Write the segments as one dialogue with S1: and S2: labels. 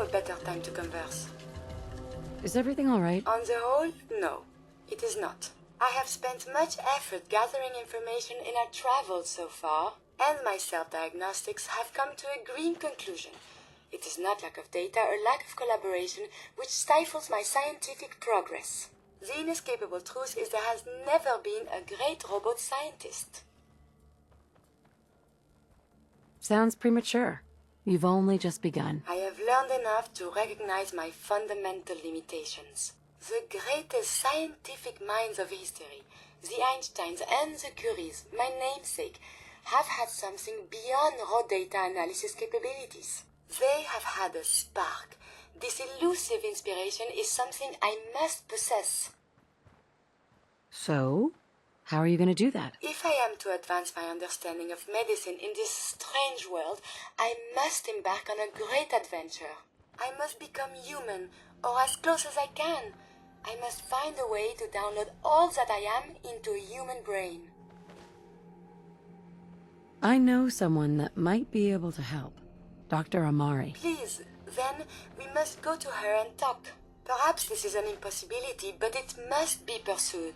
S1: a better time to converse.
S2: Is everything all right?
S1: On the whole, no. It is not. I have spent much effort gathering information in our travels so far, and my self-diagnostics have come to a green conclusion. It is not lack of data or lack of collaboration which stifles my scientific progress. The inescapable truth is there has never been a great robot scientist.
S2: Sounds premature. You've only just begun.
S1: I have learned enough to recognize my fundamental limitations. The greatest scientific minds of history, the Einsteins and the Curies, my namesake, have had something beyond raw data analysis capabilities. They have had a spark. This elusive inspiration is something I must possess.
S2: So, how are you going to do that?
S1: If I am to advance my understanding of medicine in this strange world, I must embark on a great adventure. I must become human, or as close as I can. I must find a way to download all that I am into a human brain.
S2: I know someone that might be able to help. Dr. Amari.
S1: Please, then we must go to her and talk. Perhaps this is an impossibility, but it must be pursued.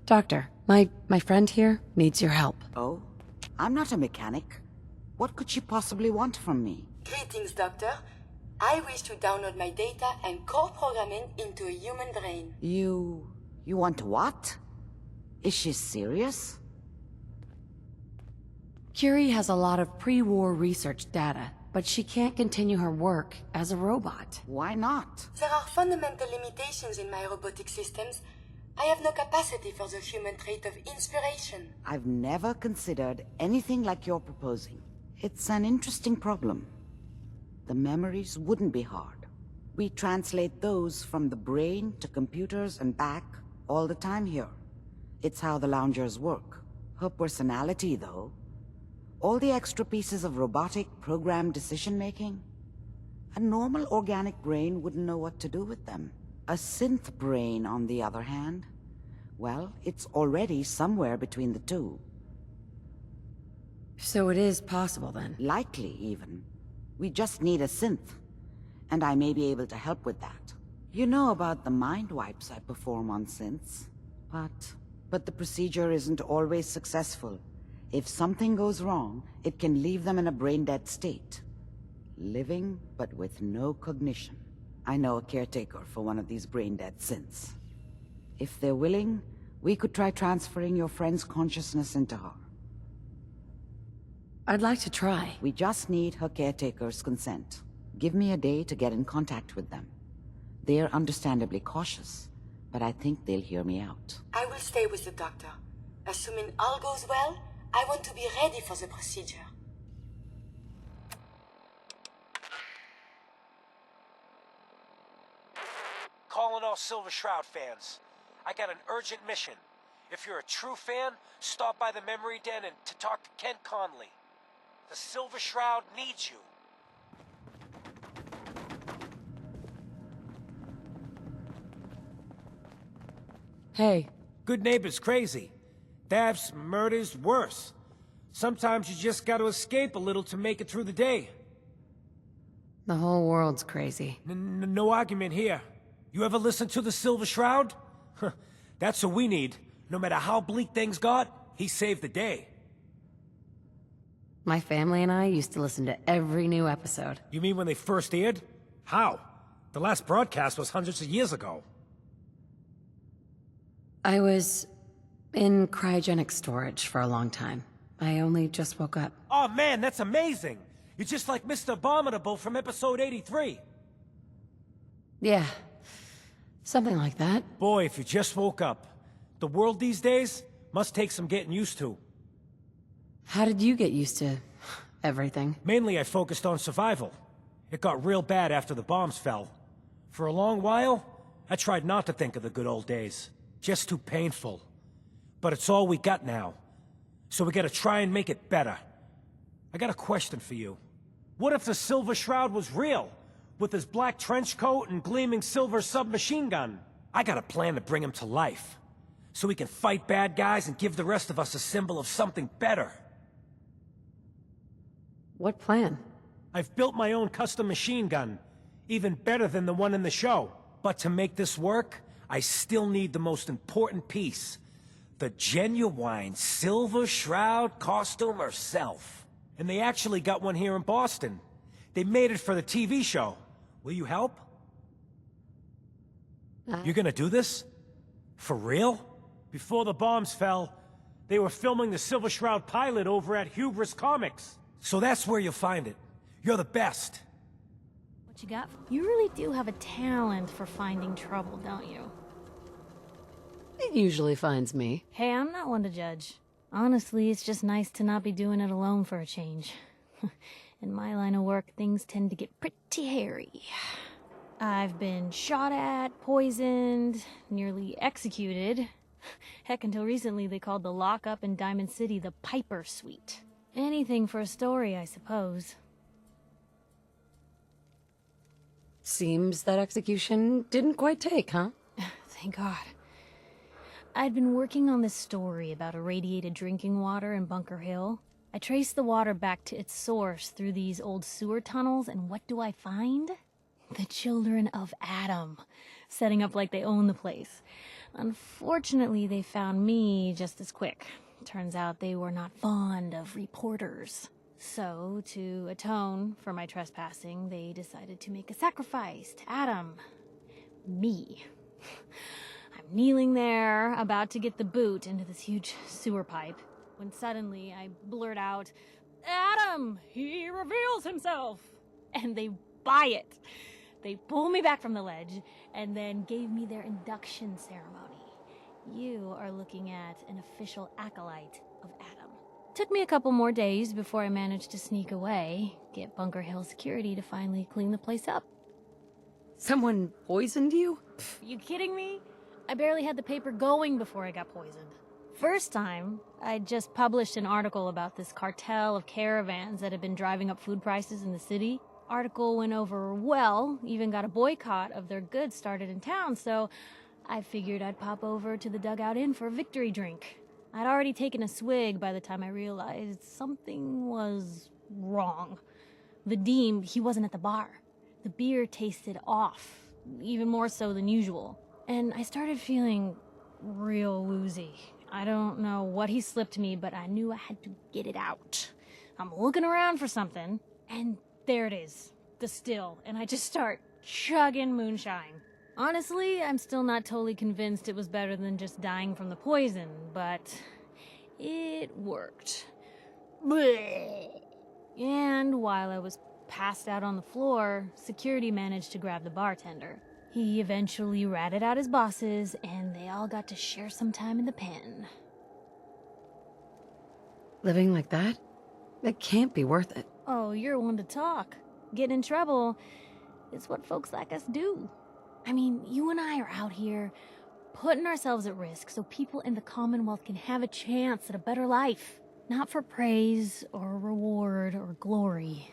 S2: Doctor, my friend here needs your help.
S3: Oh? I'm not a mechanic. What could she possibly want from me?
S1: Greetings, Doctor. I wish to download my data and core programming into a human brain.
S3: You want what? Is she serious?
S2: Curie has a lot of pre-war research data, but she can't continue her work as a robot.
S3: Why not?
S1: There are fundamental limitations in my robotic systems. I have no capacity for the human trait of inspiration.
S3: I've never considered anything like you're proposing. It's an interesting problem. The memories wouldn't be hard. We translate those from the brain to computers and back all the time here. It's how the loungers work. Her personality, though, all the extra pieces of robotic programmed decision-making, a normal organic brain wouldn't know what to do with them. A synth brain, on the other hand, well, it's already somewhere between the two.
S2: So it is possible, then?
S3: Likely, even. We just need a synth, and I may be able to help with that. You know about the mind wipes I perform on synths, but the procedure isn't always successful. If something goes wrong, it can leave them in a brain-dead state. Living, but with no cognition. I know a caretaker for one of these brain-dead synths. If they're willing, we could try transferring your friend's consciousness into her.
S2: I'd like to try.
S3: We just need her caretaker's consent. Give me a day to get in contact with them. They're understandably cautious, but I think they'll hear me out.
S1: I will stay with the doctor. Assuming all goes well, I want to be ready for the procedure.
S4: Calling all Silver Shroud fans. I got an urgent mission. If you're a true fan, stop by the memory den and to talk to Kent Conley. The Silver Shroud needs you.
S2: Hey.
S4: Good neighbor's crazy. Thefts, murders, worse. Sometimes you just gotta escape a little to make it through the day.
S2: The whole world's crazy.
S4: No argument here. You ever listen to the Silver Shroud? That's what we need. No matter how bleak things got, he saved the day.
S2: My family and I used to listen to every new episode.
S4: You mean when they first aired? How? The last broadcast was hundreds of years ago. I
S2: was in cryogenic storage for a long time. I only just woke up.
S4: Oh man, that's amazing! You're just like Mr. Abominable from episode 83.
S2: Yeah, something like that.
S4: Boy, if you just woke up. The world these days must take some getting used to.
S2: How did you get used to everything?
S4: Mainly I focused on survival. It got real bad after the bombs fell. For a long while, I tried not to think of the good old days. Just too painful. But it's all we got now. So we gotta try and make it better. I got a question for you. What if the Silver Shroud was real? With his black trench coat and gleaming silver submachine gun? I got a plan to bring him to life. So we can fight bad guys and give the rest of us a symbol of something better.
S2: What plan?
S4: I've built my own custom machine gun, even better than the one in the show. But to make this work, I still need the most important piece. The genuine Silver Shroud costume herself. And they actually got one here in Boston. They made it for the TV show. Will you help? You gonna do this? For real? Before the bombs fell, they were filming the Silver Shroud pilot over at Hubris Comics. So that's where you'll find it. You're the best.
S5: What you got? You really do have a talent for finding trouble, don't you?
S2: It usually finds me.
S5: Hey, I'm not one to judge. Honestly, it's just nice to not be doing it alone for a change. In my line of work, things tend to get pretty hairy. I've been shot at, poisoned, nearly executed. Heck, until recently they called the lockup in Diamond City the Piper Suite. Anything for a story, I suppose.
S2: Seems that execution didn't quite take, huh?
S5: Thank God. I'd been working on this story about irradiated drinking water in Bunker Hill. I traced the water back to its source through these old sewer tunnels, and what do I find? The children of Adam, setting up like they own the place. Unfortunately, they found me just as quick. Turns out they were not fond of reporters. So, to atone for my trespassing, they decided to make a sacrifice to Adam. Me. I'm kneeling there, about to get the boot into this huge sewer pipe, when suddenly I blurt out, "Adam! He reveals himself!" And they buy it. They pull me back from the ledge, and then gave me their induction ceremony. You are looking at an official acolyte of Adam. Took me a couple more days before I managed to sneak away, get Bunker Hill security to finally clean the place up.
S2: Someone poisoned you?
S5: You kidding me? I barely had the paper going before I got poisoned. First time, I just published an article about this cartel of caravans that had been driving up food prices in the city. Article went over well, even got a boycott of their goods started in town, so I figured I'd pop over to the Dugout Inn for a victory drink. I'd already taken a swig by the time I realized something was wrong. Vadim, he wasn't at the bar. The beer tasted off, even more so than usual. And I started feeling real woozy. I don't know what he slipped me, but I knew I had to get it out. I'm looking around for something, and there it is, the still, and I just start chugging moonshine. Honestly, I'm still not totally convinced it was better than just dying from the poison, but it worked. Blech. And while I was passed out on the floor, security managed to grab the bartender. He eventually ratted out his bosses, and they all got to share some time in the pen.
S2: Living like that? It can't be worth it.
S5: Oh, you're one to talk. Getting in trouble is what folks like us do. I mean, you and I are out here putting ourselves at risk so people in the Commonwealth can have a chance at a better life. Not for praise or reward or glory,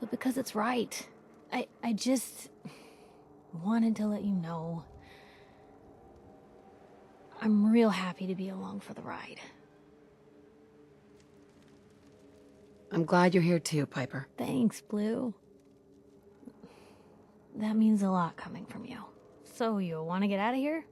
S5: but because it's right. I just wanted to let you know. I'm real happy to be along for the ride.
S2: I'm glad you're here too, Piper.
S5: Thanks, Blue. That means a lot coming from you. So, you want to get out of here?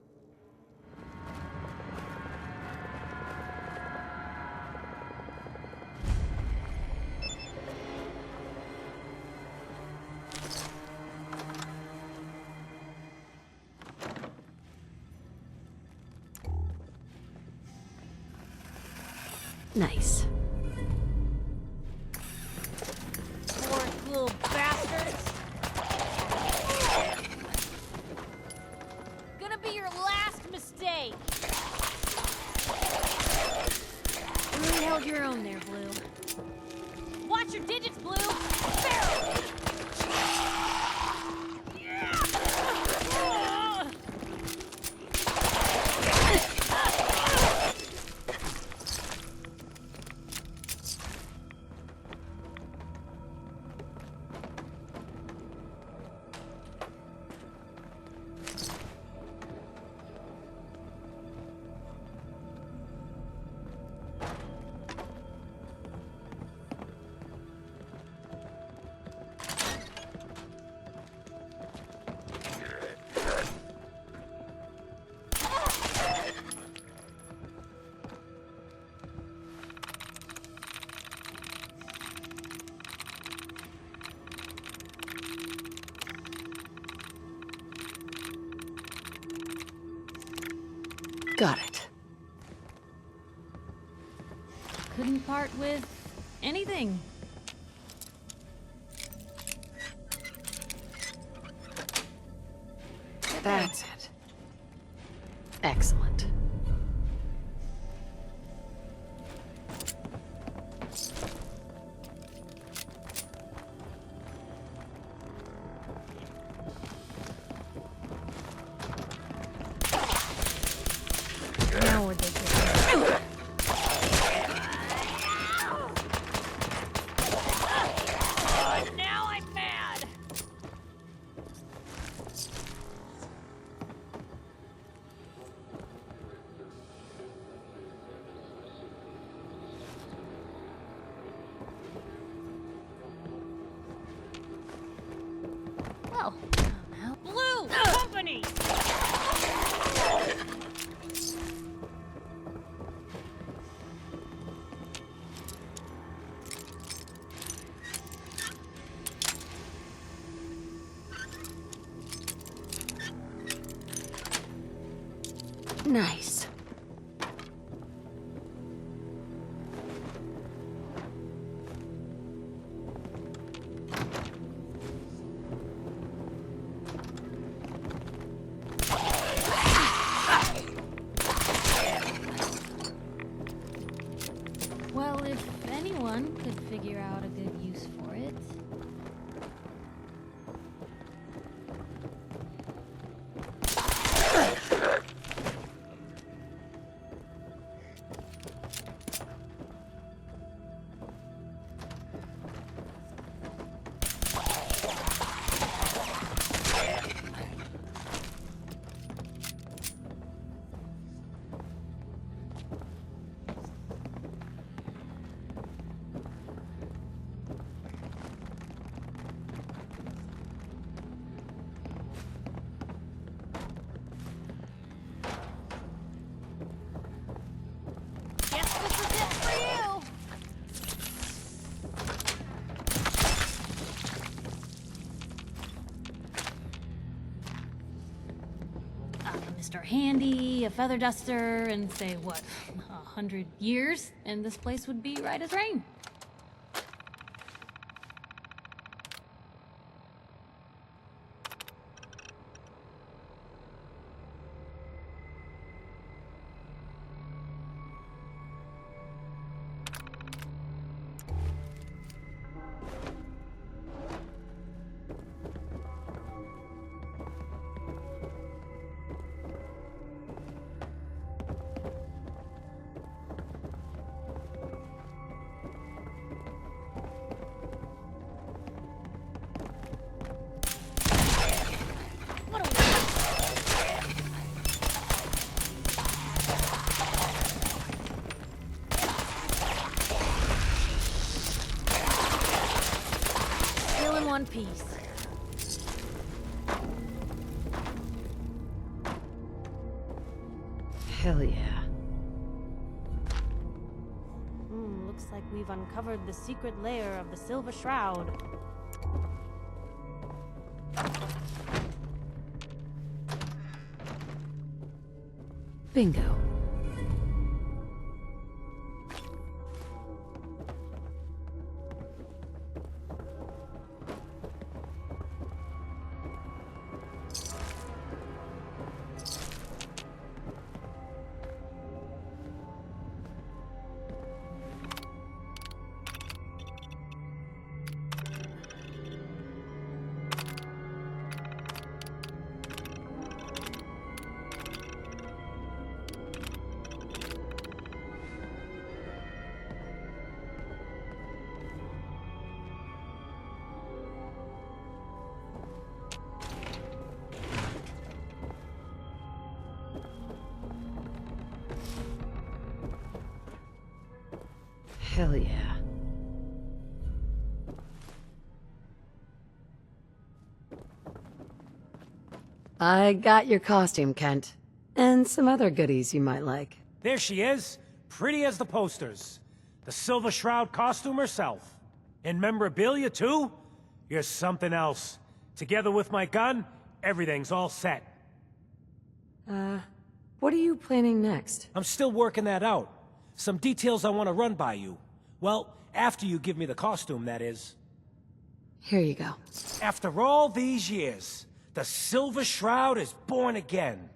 S2: Nice.
S5: Poor little bastards. Gonna be your last mistake. Really held your own there, Blue. Watch your digits, Blue. Barrel.
S2: Got it.
S5: Couldn't part with anything.
S2: That's it. Excellent.
S5: Now we're digging. Now I'm mad. Well, now Blue Company.
S2: Nice.
S5: Well, if anyone could figure out a good use for it. Guess this is it for you. Mr. Handy, a feather duster, and say what, 100 years, and this place would be right as rain. What a still in one piece.
S2: Hell yeah.
S5: Looks like we've uncovered the secret lair of the Silver Shroud.
S2: Bingo. Hell yeah. I got your costume, Kent. And some other goodies you might like.
S4: There she is, pretty as the posters. The Silver Shroud costume herself. And memorabilia, too? You're something else. Together with my gun, everything's all set.
S2: What are you planning next?
S4: I'm still working that out. Some details I want to run by you. Well, after you give me the costume, that is.
S2: Here you go.
S4: After all these years, the Silver Shroud is born again.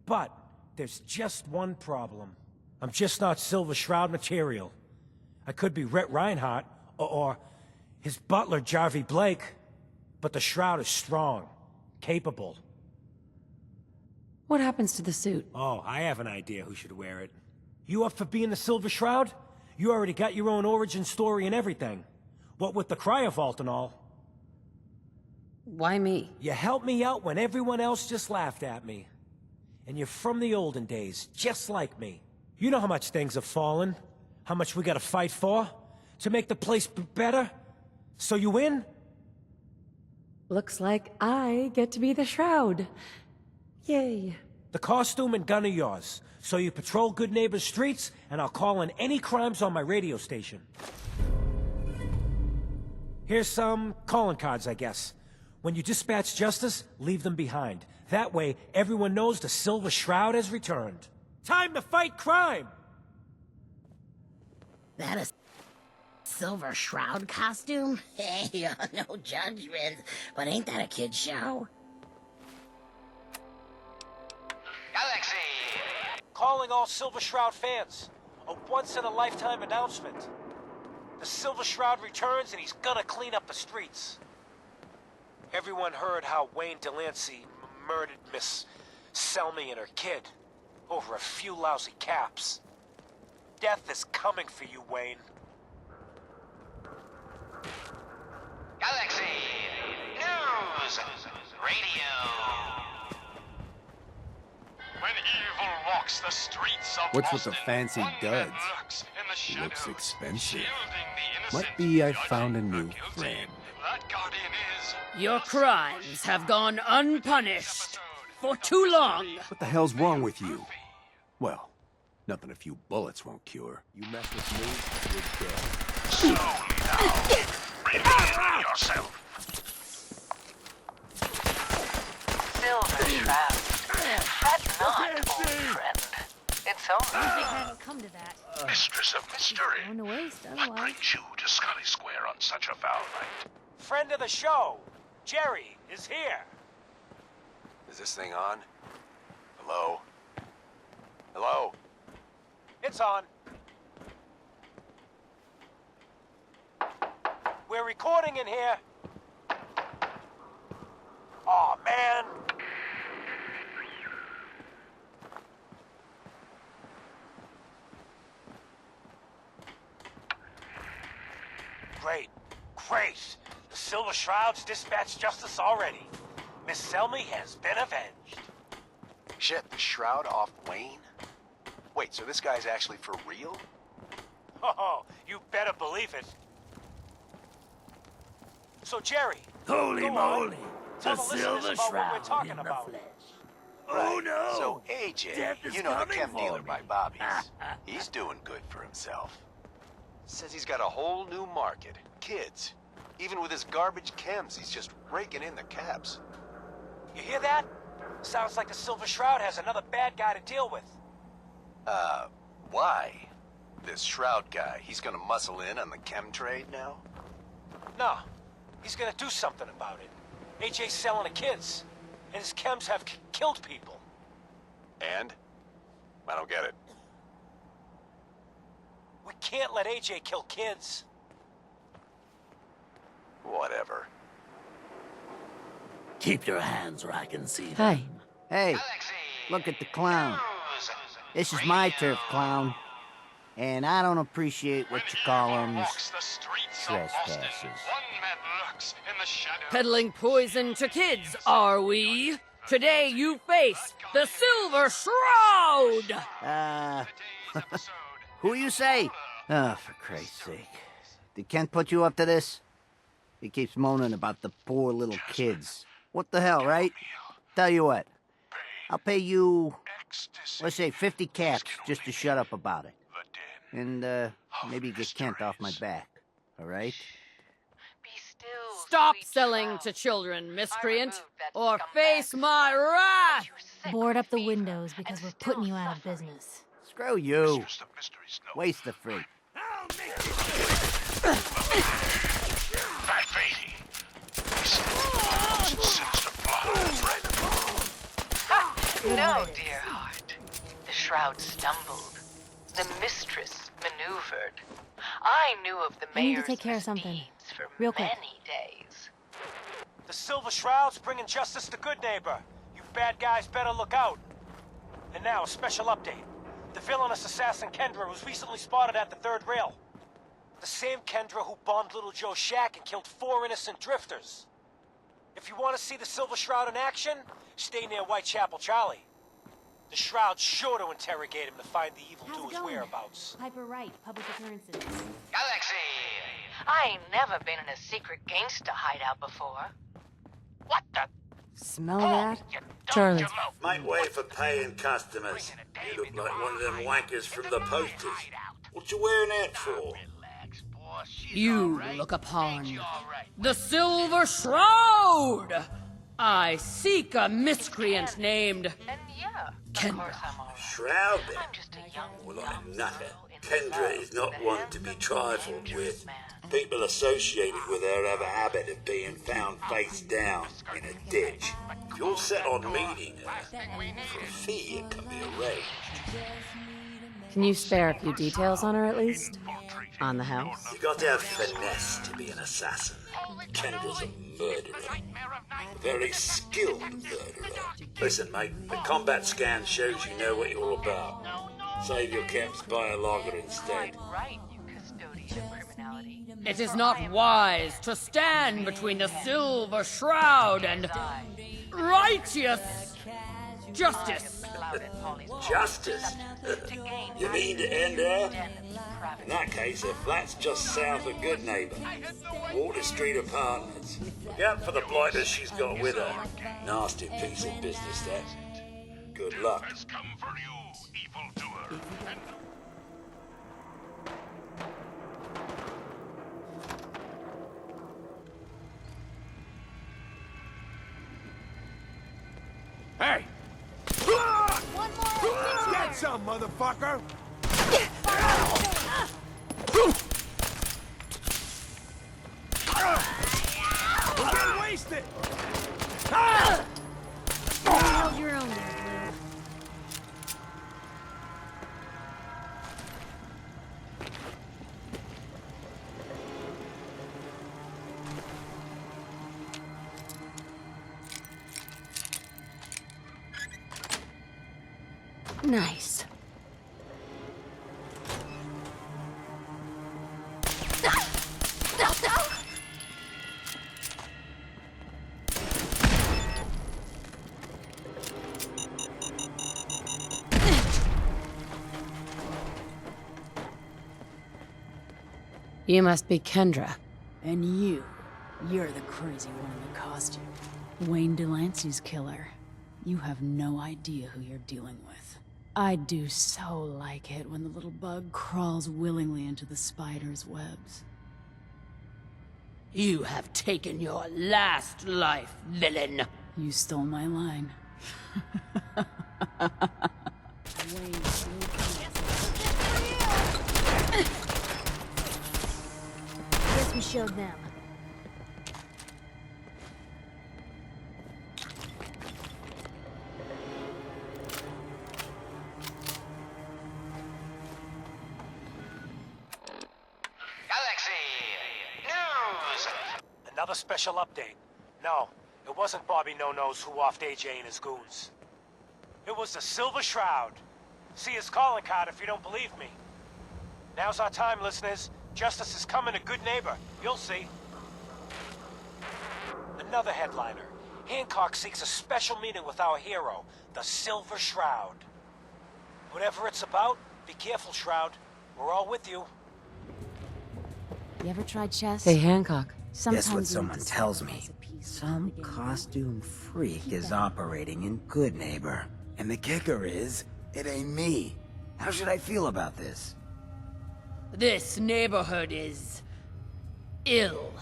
S4: But there's just one problem. I'm just not Silver Shroud material. I could be Rhett Reinhardt, or his butler, Jarvie Blake. But the Shroud is strong, capable.
S2: What happens to the suit?
S4: Oh, I have an idea who should wear it. You up for being the Silver Shroud? You already got your own origin story and everything. What with the cryovault and all.
S2: Why me?
S4: You helped me out when everyone else just laughed at me. And you're from the olden days, just like me. You know how much things have fallen, how much we gotta fight for, to make the place better. So you win?
S2: Looks like I get to be the Shroud. Yay.
S4: The costume and gun are yours. So you patrol Good Neighbor's streets, and I'll call in any crimes on my radio station. Here's some calling cards, I guess. When you dispatch justice, leave them behind. That way, everyone knows the Silver Shroud has returned. Time to fight crime!
S6: That a Silver Shroud costume? Hey, no judgment, but ain't that a kid's show?
S7: Galaxy!
S4: Calling all Silver Shroud fans. A once-in-a-lifetime announcement. The Silver Shroud returns and he's gonna clean up the streets. Everyone heard how Wayne Delancey murdered Miss Selmy and her kid over a few lousy caps. Death is coming for you, Wayne.
S7: Galaxy! News! Radio!
S8: When evil walks the streets of
S9: What's with the
S8: Boston,
S9: fancy
S8: one
S9: duds?
S8: man lurks in the
S9: He looks
S8: shadows,
S9: expensive.
S8: shielding the
S9: Might
S8: innocent,
S9: be I
S8: judging
S9: found a
S8: the
S9: new
S8: guilty.
S9: friend.
S8: That guardian is...
S10: Your crimes have gone unpunished for too long.
S9: What the hell's wrong with you? Well, nothing a few bullets won't cure. You mess with me, you're dead.
S8: Slowly now. Reveal yourself.
S7: Silver Shroud. Fret not, old friend. It's only...
S5: It hadn't come to that.
S8: Mistress of mystery.
S5: Going to waste
S8: What
S5: otherwise.
S8: brings you to Scully Square on such a foul night?
S4: Friend of the show, Jerry, is here.
S9: Is this thing on? Hello? Hello?
S4: It's on. We're recording in here. Aw, man. Great. Great. The Silver Shroud's dispatched justice already. Miss Selmy has been avenged.
S9: Shit, the Shroud off Wayne? Wait, so this guy's actually for real?
S4: Oh, you better believe it. So, Jerry.
S10: Holy
S4: go on.
S10: moly!
S4: Tell
S10: The
S4: listeners
S10: Silver
S4: about what
S10: Shroud
S4: we're talking
S10: in the
S4: about.
S10: flesh. Oh no!
S9: So AJ,
S10: Death is
S9: you know the
S10: coming
S9: chem
S10: for
S9: dealer
S10: me.
S9: by Bobby's. He's doing good for himself. Says he's got a whole new market. Kids. Even with his garbage chems, he's just raking in the caps.
S4: You hear that? Sounds like the Silver Shroud has another bad guy to deal with.
S9: Why? This Shroud guy, he's gonna muscle in on the chem trade now?
S4: No, he's gonna do something about it. AJ's selling the kids, and his chems have killed people.
S9: And? I don't get it.
S4: We can't let AJ kill kids.
S9: Whatever.
S10: Keep your hands where I can see them.
S2: Hi.
S6: Hey,
S7: Galaxy!
S6: look at the clown.
S7: News!
S6: This is my
S7: Radio.
S6: turf, clown. And I don't appreciate what you call
S8: When
S6: them.
S8: evil walks the streets of Boston,
S6: Trespasses.
S8: one man lurks in the shadows.
S10: Peddling poison to kids, are we? Today you face the Silver Shroud!
S6: Who you say? Oh, for Christ's sake. Did Kent put you up to this? He keeps moaning about the poor little kids. What the hell, right? Tell you what. I'll pay you, let's say 50 caps just to shut up about it. And, maybe get Kent off my back. All right?
S7: Be still,
S10: Stop selling to children, miscreant, or face my wrath!
S5: Board up the windows because we're putting you out of business.
S6: Screw you. Waste the free.
S8: Fat Fady.
S7: No, dear heart. The shroud stumbled. The mistress maneuvered. I knew of the
S5: I need to
S7: mayor's
S5: take care of something.
S7: misdeeds for
S5: Real quick.
S7: many days.
S4: The Silver Shroud's bringing justice to Good Neighbor. You bad guys better look out. And now, a special update. The villainous assassin Kendra was recently spotted at the third rail. The same Kendra who bombed Little Joe's shack and killed 4 innocent drifters. If you want to see the Silver Shroud in action, stay near Whitechapel Charlie. The Shroud's sure to interrogate him to find the evildoer's whereabouts.
S2: Piper Wright, public appearances.
S7: Galaxy! I ain't never been in a secret gangster hideout before. What the?
S2: Smell that?
S11: Charlie.
S12: Make way for paying customers. You look like one of them wankers from the posters. What you wearing that for?
S10: You look upon the Silver Shroud! I seek a miscreant named
S7: And yeah,
S10: Kendra.
S7: of course I'm all right.
S12: Shroud then?
S7: I'm just a young
S12: Well, I'm
S7: young
S12: nutter.
S7: soul in
S12: Kendra
S7: love
S12: is not
S7: with
S12: one
S7: an
S12: to be trifled
S7: dangerous
S12: with.
S7: man.
S12: People associated with her have a habit of being found face down in a ditch. If you're set on meeting her, for a fee it can be arranged.
S2: Can you spare a few details on her at least? On the house?
S12: You got to have finesse to be an assassin. Kendra's a murderer. A very skilled murderer. Listen, mate, the combat scan shows you know what you're about. Save your caps, buy a lager instead.
S7: Right, you custodian of criminality.
S10: It is not wise to stand between the Silver Shroud and righteous justice.
S12: Justice? You mean to end her? In that case, her flat's just south of Good Neighbor. Water Street Apartments. Look out for the blighters she's got with her. Nasty piece of business, that. Good luck.
S8: Has come for you, evildoer.
S9: Hey! Get some, motherfucker! We're getting wasted!
S5: You held your own there, Blue. Nice. You must be Kendra.
S11: And you're the crazy one in the costume. Wayne Delancey's killer. You have no idea who you're dealing with. I do so like it when the little bug crawls willingly into the spider's webs.
S10: You have taken your last life, villain.
S11: You stole my line.
S5: Guess we showed them.
S7: Galaxy News!
S4: Another special update. No, it wasn't Bobby No-Nos who offed AJ and his goons. It was the Silver Shroud. See his calling card if you don't believe me. Now's our time, listeners. Justice is coming to Good Neighbor. You'll see. Another headliner. Hancock seeks a special meeting with our hero, the Silver Shroud. Whatever it's about, be careful, Shroud. We're all with you.
S11: You ever tried chess?
S2: Hey, Hancock.
S11: Sometimes
S13: Guess what
S11: you
S13: someone
S11: just
S13: tells
S11: as
S13: me?
S11: a piece
S13: Some
S11: of the game.
S13: costume freak is operating in Good Neighbor. And the kicker is, it ain't me. How should I feel about this?
S10: This neighborhood is ill.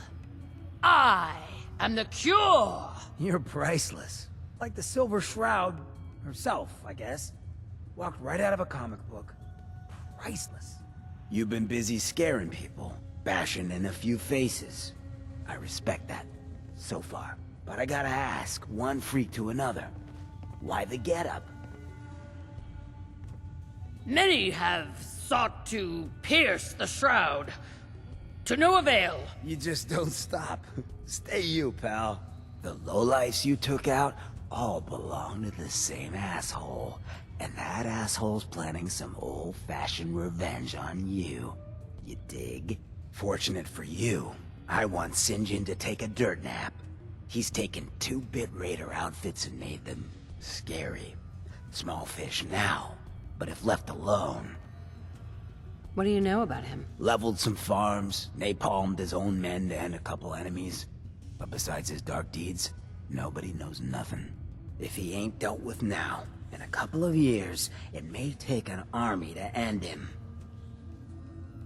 S10: I am the cure!
S13: You're priceless. Like the Silver Shroud herself, I guess. Walked right out of a comic book. Priceless. You've been busy scaring people, bashing in a few faces. I respect that, so far. But I gotta ask, one freak to another. Why the getup?
S10: Many have sought to pierce the shroud, to no avail.
S13: You just don't stop. Stay you, pal. The lowlifes you took out all belong to the same asshole. And that asshole's planning some old-fashioned revenge on you. You dig? Fortunate for you, I want Sinjin to take a dirt nap. He's taken 2-bit raider outfits and made them scary. Small fish now, but if left alone...
S2: What do you know about him?
S13: Leveled some farms, napalmed his own men to end a couple enemies. But besides his dark deeds, nobody knows nothing. If he ain't dealt with now, in a couple of years, it may take an army to end him.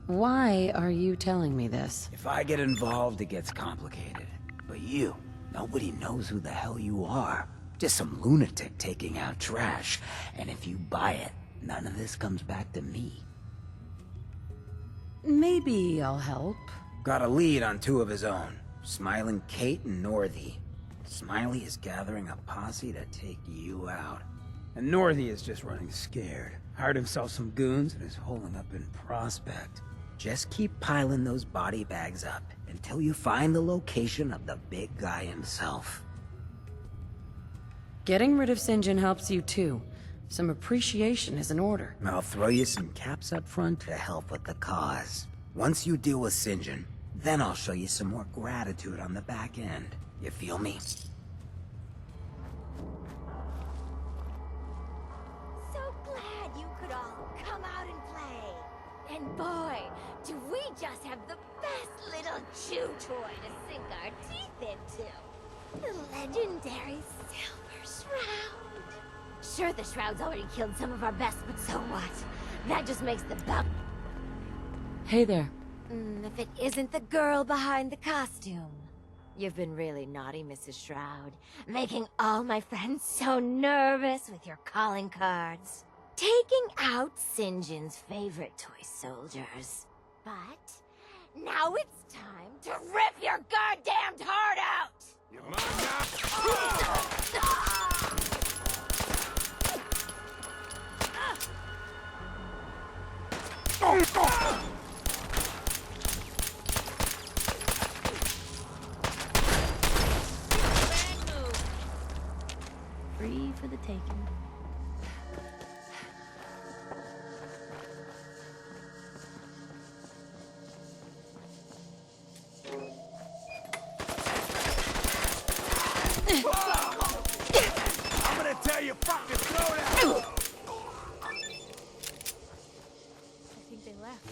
S2: Why are you telling me this?
S13: If I get involved, it gets complicated. But you, nobody knows who the hell you are. Just some lunatic taking out trash. And if you buy it, none of this comes back to me.
S2: Maybe I'll help.
S13: Got a lead on 2 of his own. Smiling Kate and Northy. Smiley is gathering a posse to take you out. And Northy is just running scared. Hired himself some goons and is holding up in Prospect. Just keep piling those body bags up until you find the location of the big guy himself.
S2: Getting rid of Sinjin helps you too. Some appreciation is in order.
S13: I'll throw you some caps up front to help with the cause. Once you deal with Sinjin, then I'll show you some more gratitude on the back end. You feel me?
S14: So glad you could all come out and play. And boy, do we just have the best little chew toy to sink our teeth into. The legendary Silver Shroud. Sure, the Shroud's already killed some of our best, but so what? That just makes the bump.
S2: Hey there.
S14: If it isn't the girl behind the costume. You've been really naughty, Mrs. Shroud. Making all my friends so nervous with your calling cards. Taking out Sinjin's favorite toy soldiers. But now it's time to rip your goddamned heart out!
S8: You mind now?
S5: Free for the taking.
S8: I'm gonna tell you fucking slow down!
S5: I think they left.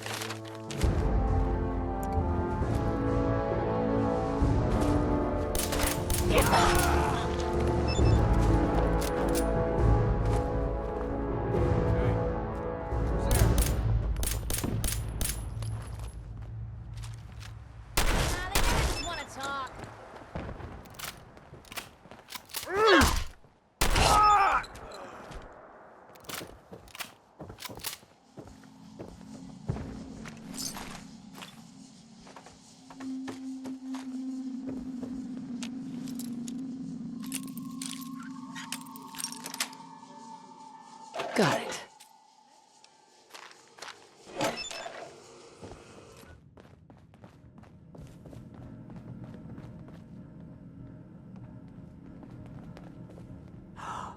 S2: Got it.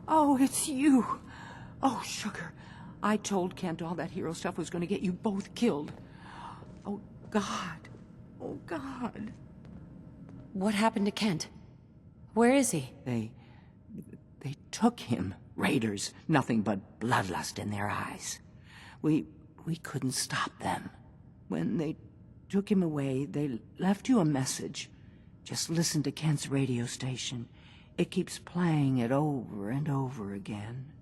S15: Oh, it's you. Oh, sugar. I told Kent all that hero stuff was going to get you both killed. Oh, God. Oh, God.
S2: What happened to Kent? Where is he?
S15: They took him. Raiders, nothing but bloodlust in their eyes. We couldn't stop them. When they took him away, they left you a message. Just listen to Kent's radio station. It keeps playing it over and over again.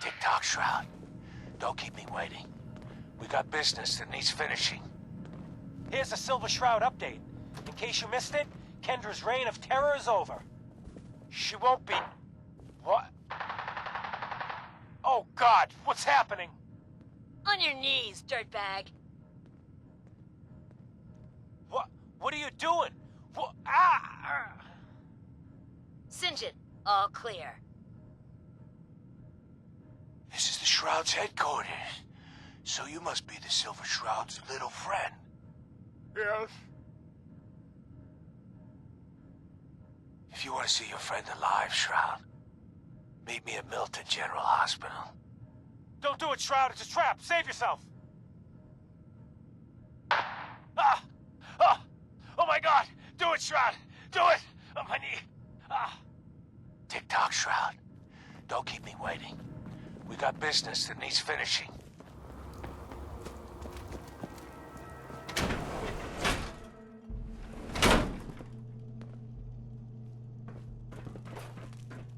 S12: Tick-tock, Shroud. Don't keep me waiting. We got business that needs finishing.
S4: Here's the Silver Shroud update. In case you missed it, Kendra's reign of terror is over. She won't be... What? Oh, God, what's happening?
S10: On your knees, dirtbag.
S4: What are you doing? What? Ah!
S10: Singe it. All clear.
S16: This is the Shroud's headquarters. So you must be the Silver Shroud's little friend.
S8: Yes.
S16: If you want to see your friend alive, Shroud, meet me at Milton General Hospital.
S4: Don't do it, Shroud. It's a trap. Save yourself. Ah! Ah! Oh, my God! Do it, Shroud! Do it! On my knee! Ah!
S16: Tick-tock, Shroud. Don't keep me waiting. We got business that needs finishing.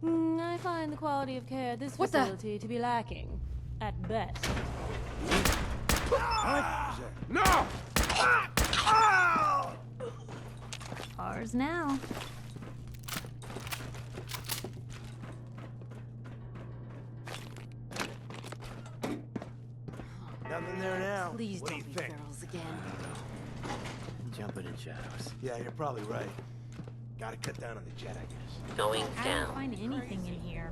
S5: I find the quality of care at this facility to be lacking, at best.
S16: No!
S5: Ours now.
S13: Nothing there now.
S14: Please
S13: What do
S14: don't
S13: you
S14: be
S13: think?
S14: girls again.
S13: Jumping in shadows. Yeah, you're probably right. Gotta cut down on the jet, I guess.
S10: Going
S5: I
S10: down.
S5: don't find anything in here.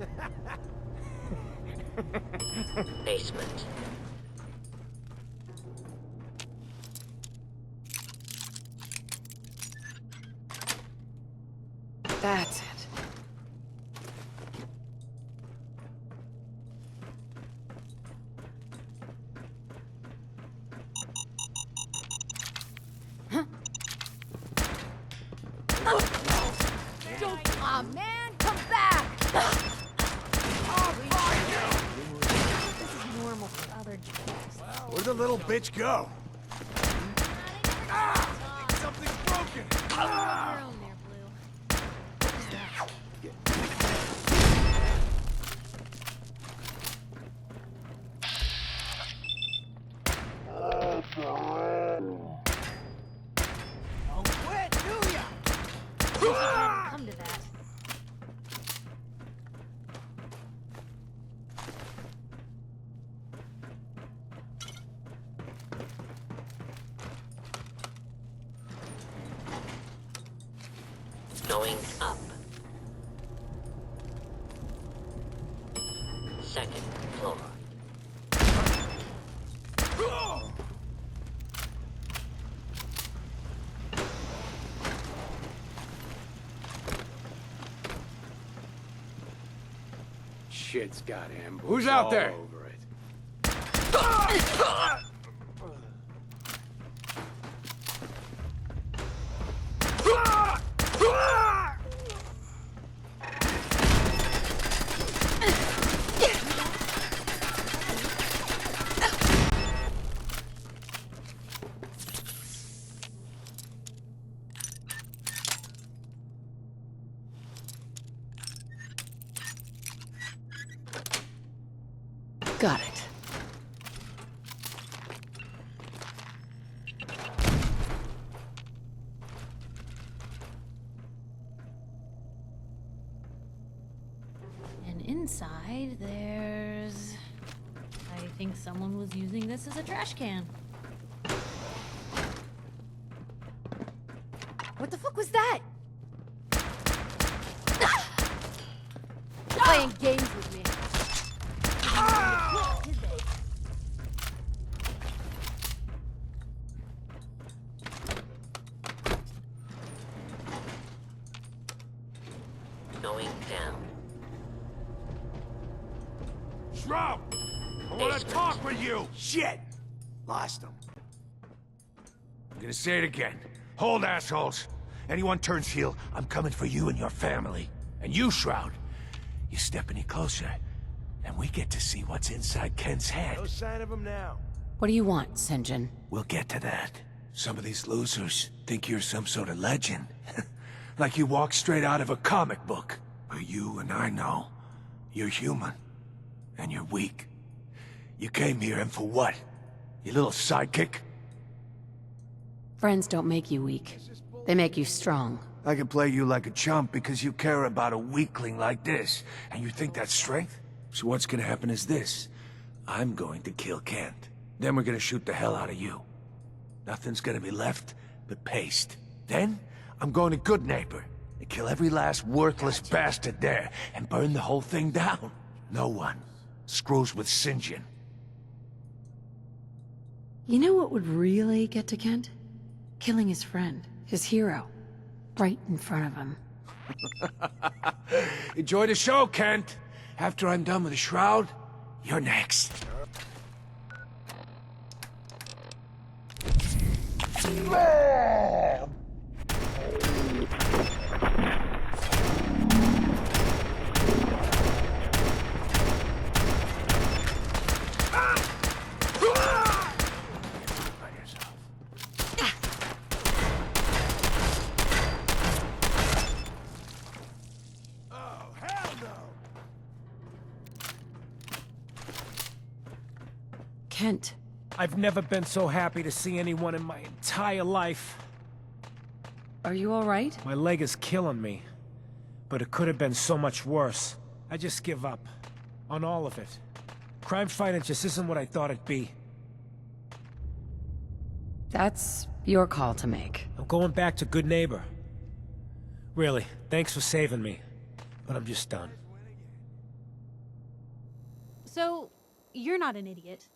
S10: Basement.
S2: That's it.
S14: Aw, man, come back!
S5: This is normal for other jobs.
S13: Where'd the little bitch go? Ah! Something's broken! Ah!
S5: Your own there, Blue.
S13: Oh, quit, do ya?
S5: Come to that.
S10: Going up. Second floor.
S16: Shit's got ambushed.
S13: Who's out there?
S16: All over it.
S2: Got it.
S5: And inside, there's... I think someone was using this as a trash can.
S14: What the fuck was that? Playing games with me.
S10: Going down.
S16: Shroud! I want to talk with you!
S13: Shit! Lost him.
S16: I'm gonna say it again. Hold, assholes. Anyone turns heel, I'm coming for you and your family. And you, Shroud, you step any closer, and we get to see what's inside Ken's head.
S13: No sign of him now.
S2: What do you want, Sinjin?
S16: We'll get to that. Some of these losers think you're some sort of legend. Like you walk straight out of a comic book. But you and I know, you're human. And you're weak. You came here and for what? Your little sidekick?
S2: Friends don't make you weak. They make you strong.
S16: I can play you like a chump because you care about a weakling like this, and you think that's strength? So what's gonna happen is this. I'm going to kill Kent. Then we're gonna shoot the hell out of you. Nothing's gonna be left but paste. Then, I'm going to Good Neighbor and kill every last worthless bastard there and burn the whole thing down. No one screws with St. John.
S2: You know what would really get to Kent? Killing his friend, his hero, right in front of him.
S16: Enjoy the show, Kent. After I'm done with the Shroud, you're next.
S2: Kent.
S4: I've never been so happy to see anyone in my entire life.
S2: Are you all right?
S4: My leg is killing me. But it could have been so much worse. I just give up. On all of it. Crime fighting just isn't what I thought it'd be.
S2: That's your call to make.
S4: I'm going back to Good Neighbor. Really, thanks for saving me. But I'm just done.
S5: So, you're not an idiot.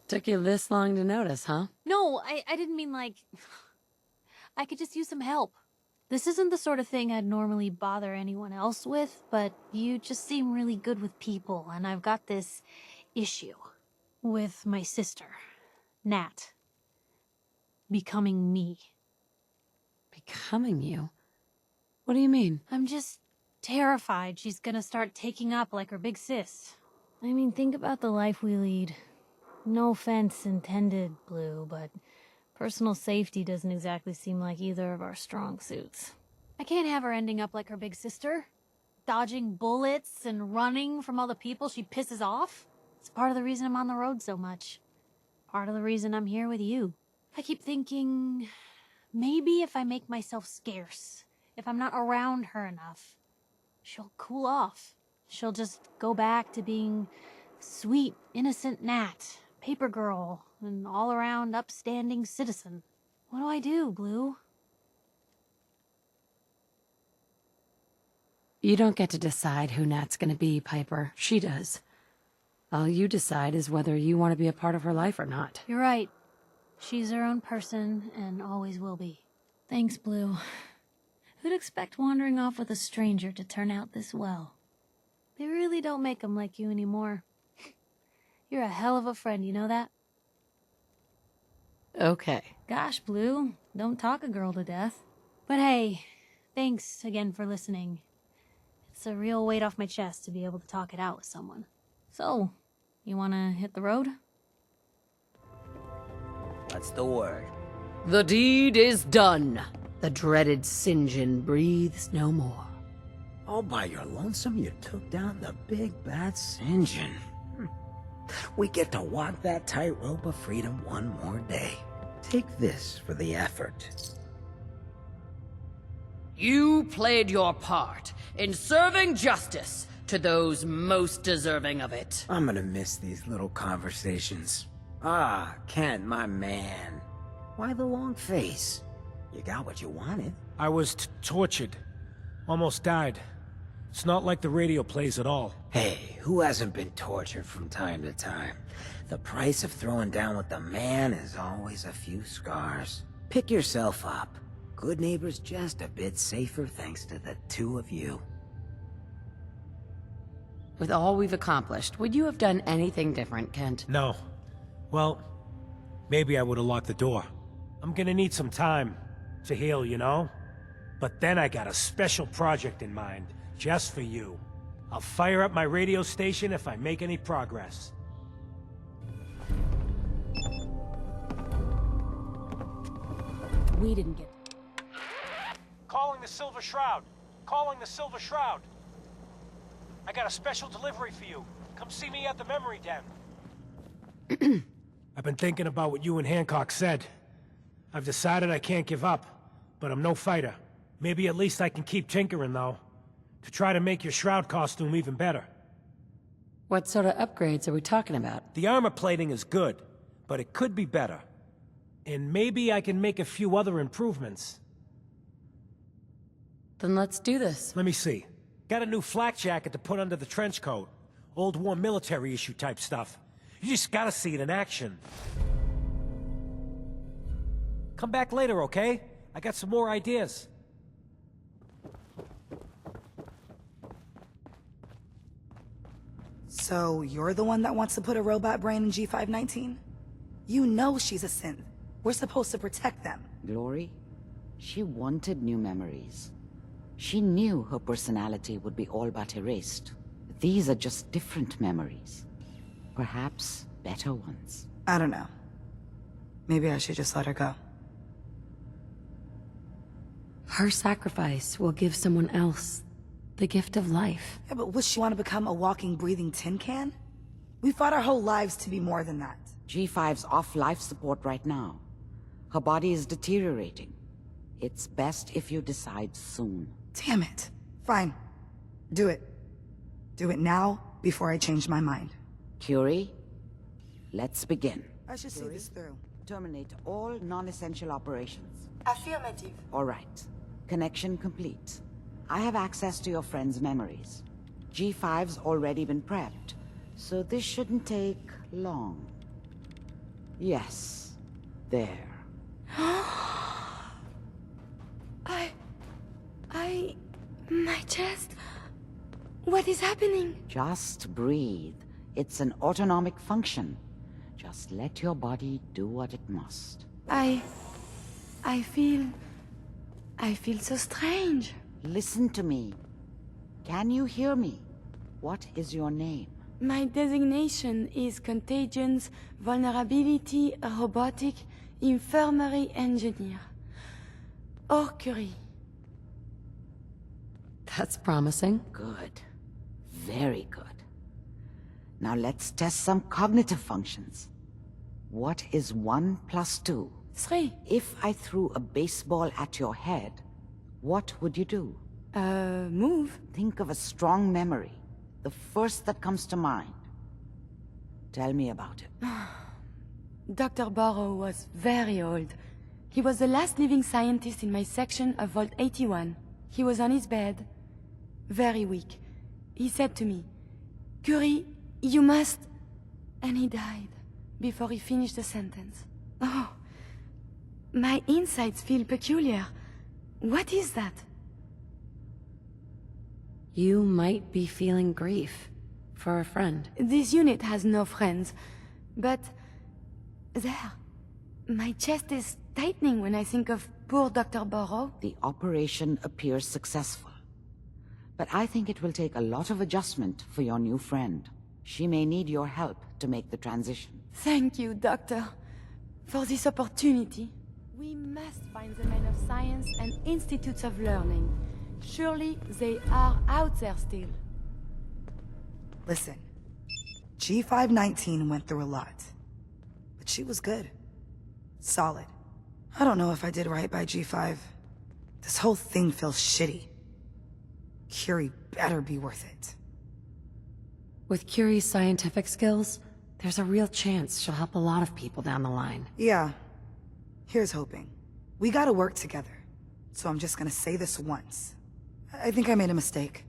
S2: Took you this long to notice, huh?
S5: No, I didn't mean like... I could just use some help. This isn't the sort of thing I'd normally bother anyone else with, but you just seem really good with people, and I've got this issue with my sister, Nat, becoming me.
S2: Becoming you? What do you mean?
S5: I'm just terrified she's gonna start taking up like her big sis. I mean, think about the life we lead. No offense intended, Blue, but personal safety doesn't exactly seem like either of our strong suits. I can't have her ending up like her big sister, dodging bullets and running from all the people she pisses off. It's part of the reason I'm on the road so much. Part of the reason I'm here with you. I keep thinking, maybe if I make myself scarce, if I'm not around her enough, she'll cool off. She'll just go back to being sweet, innocent Nat, paper girl, an all-around upstanding citizen. What do I do, Blue?
S2: You don't get to decide who Nat's gonna be, Piper. She does. All you decide is whether you want to be a part of her life or not.
S5: You're right. She's her own person, and always will be. Thanks, Blue. Who'd expect wandering off with a stranger to turn out this well? They really don't make them like you anymore. You're a hell of a friend, you know that?
S2: Okay.
S5: Gosh, Blue, don't talk a girl to death. But hey, thanks again for listening. It's a real weight off my chest to be able to talk it out with someone. So, you wanna hit the road?
S15: What's the word?
S10: The deed is done.
S2: The dreaded St. John breathes no more.
S13: All by your lonesome, you took down the big bad St. John. We get to walk that tightrope of freedom one more day. Take this for the effort.
S10: You played your part in serving justice to those most deserving of it.
S13: I'm gonna miss these little conversations. Ah, Kent, my man. Why the long face? You got what you wanted.
S4: I was tortured. Almost died. It's not like the radio plays at all.
S13: Hey, who hasn't been tortured from time to time? The price of throwing down with the man is always a few scars. Pick yourself up. Good Neighbor's just a bit safer thanks to the two of you.
S2: With all we've accomplished, would you have done anything different, Kent?
S4: No. Well, maybe I would have locked the door. I'm gonna need some time to heal, you know? But then I got a special project in mind, just for you. I'll fire up my radio station if I make any progress.
S11: We didn't get...
S4: Calling the Silver Shroud. Calling the Silver Shroud. I got a special delivery for you. Come see me at the memory den. I've been thinking about what you and Hancock said. I've decided I can't give up, but I'm no fighter. Maybe at least I can keep tinkering, though, to try to make your Shroud costume even better.
S2: What sort of upgrades are we talking about?
S4: The armor plating is good, but it could be better. And maybe I can make a few other improvements.
S2: Then let's do this.
S4: Let me see. Got a new flak jacket to put under the trench coat. Old war military issue type stuff. You just gotta see it in action. Come back later, okay? I got some more ideas.
S17: So, you're the one that wants to put a robot brain in G519? You know she's a synth. We're supposed to protect them.
S3: Glory, she wanted new memories. She knew her personality would be all but erased. These are just different memories. Perhaps better ones.
S17: I don't know. Maybe I should just let her go.
S2: Her sacrifice will give someone else the gift of life.
S17: Yeah, but would she want to become a walking, breathing tin can? We fought our whole lives to be more than that.
S3: G5's off life support right now. Her body is deteriorating. It's best if you decide soon.
S17: Damn it. Fine. Do it. Do it now, before I change my mind.
S3: Curie, let's begin.
S17: I should see this through.
S3: Terminate all non-essential operations.
S1: Affirmative.
S3: All right. Connection complete. I have access to your friend's memories. G5's already been prepped, so this shouldn't take long. Yes. There.
S1: My chest? What is happening?
S3: Just breathe. It's an autonomic function. Just let your body do what it must.
S1: I feel so strange.
S3: Listen to me. Can you hear me? What is your name?
S1: My designation is Contagions, Vulnerability, Robotic, Infirmary Engineer. Or Curie.
S2: That's promising.
S3: Good. Very good. Now let's test some cognitive functions. What is 1 + 2?
S1: 3.
S3: If I threw a baseball at your head, what would you do?
S1: Move.
S3: Think of a strong memory. The first that comes to mind. Tell me about it.
S1: Dr. Burrow was very old. He was the last living scientist in my section of Vault 81. He was on his bed, very weak. He said to me, "Curie, you must..." And he died before he finished the sentence. Oh, my insides feel peculiar. What is that?
S2: You might be feeling grief for a friend.
S1: This unit has no friends, but there, my chest is tightening when I think of poor Dr. Burrow.
S3: The operation appears successful. But I think it will take a lot of adjustment for your new friend. She may need your help to make the transition.
S1: Thank you, Doctor, for this opportunity. We must find the men of science and institutes of learning. Surely they are out there still.
S17: Listen, G519 went through a lot, but she was good. Solid. I don't know if I did right by G5. This whole thing feels shitty. Curie better be worth it.
S2: With Curie's scientific skills, there's a real chance she'll help a lot of people down the line.
S17: Yeah. Here's hoping. We gotta work together. So I'm just gonna say this once. I think I made a mistake.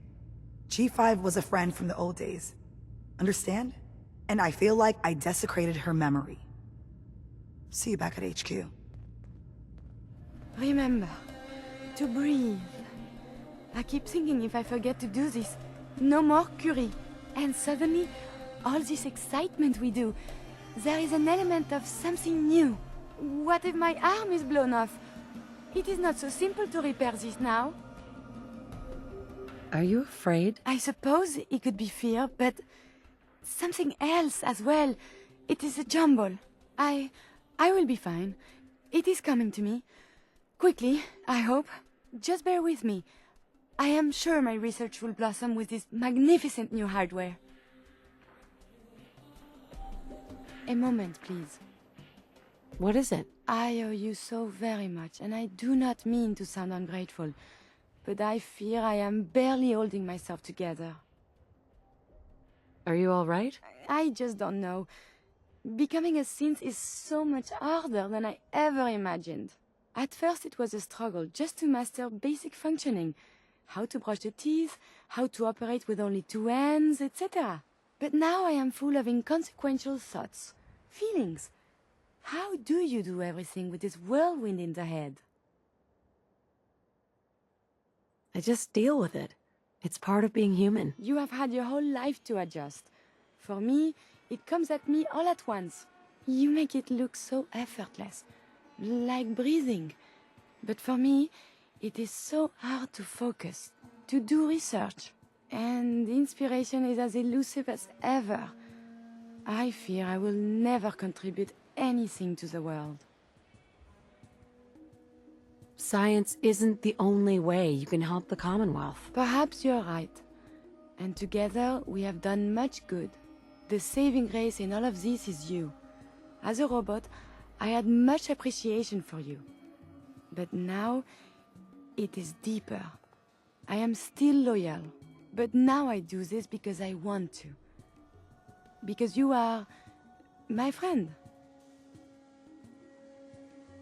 S17: G5 was a friend from the old days. Understand? And I feel like I desecrated her memory. See you back at HQ.
S1: Remember, to breathe. I keep thinking if I forget to do this, no more Curie. And suddenly, all this excitement we do, there is an element of something new. What if my arm is blown off? It is not so simple to repair this now.
S2: Are you afraid?
S1: I suppose it could be fear, but something else as well. It is a jumble. I will be fine. It is coming to me. Quickly, I hope. Just bear with me. I am sure my research will blossom with this magnificent new hardware. A moment, please.
S2: What is it?
S1: I owe you so very much, and I do not mean to sound ungrateful, but I fear I am barely holding myself together.
S2: Are you all right?
S1: I just don't know. Becoming a synth is so much harder than I ever imagined. At first it was a struggle just to master basic functioning. How to brush the teeth, how to operate with only two hands, etc. But now I am full of inconsequential thoughts, feelings. How do you do everything with this whirlwind in the head?
S2: I just deal with it. It's part of being human.
S1: You have had your whole life to adjust. For me, it comes at me all at once. You make it look so effortless, like breathing. But for me, it is so hard to focus, to do research. And the inspiration is as elusive as ever. I fear I will never contribute anything to the world.
S2: Science isn't the only way you can help the Commonwealth.
S1: Perhaps you're right. And together we have done much good. The saving grace in all of this is you. As a robot, I had much appreciation for you. But now, it is deeper. I am still loyal. But now I do this because I want to. Because you are my friend.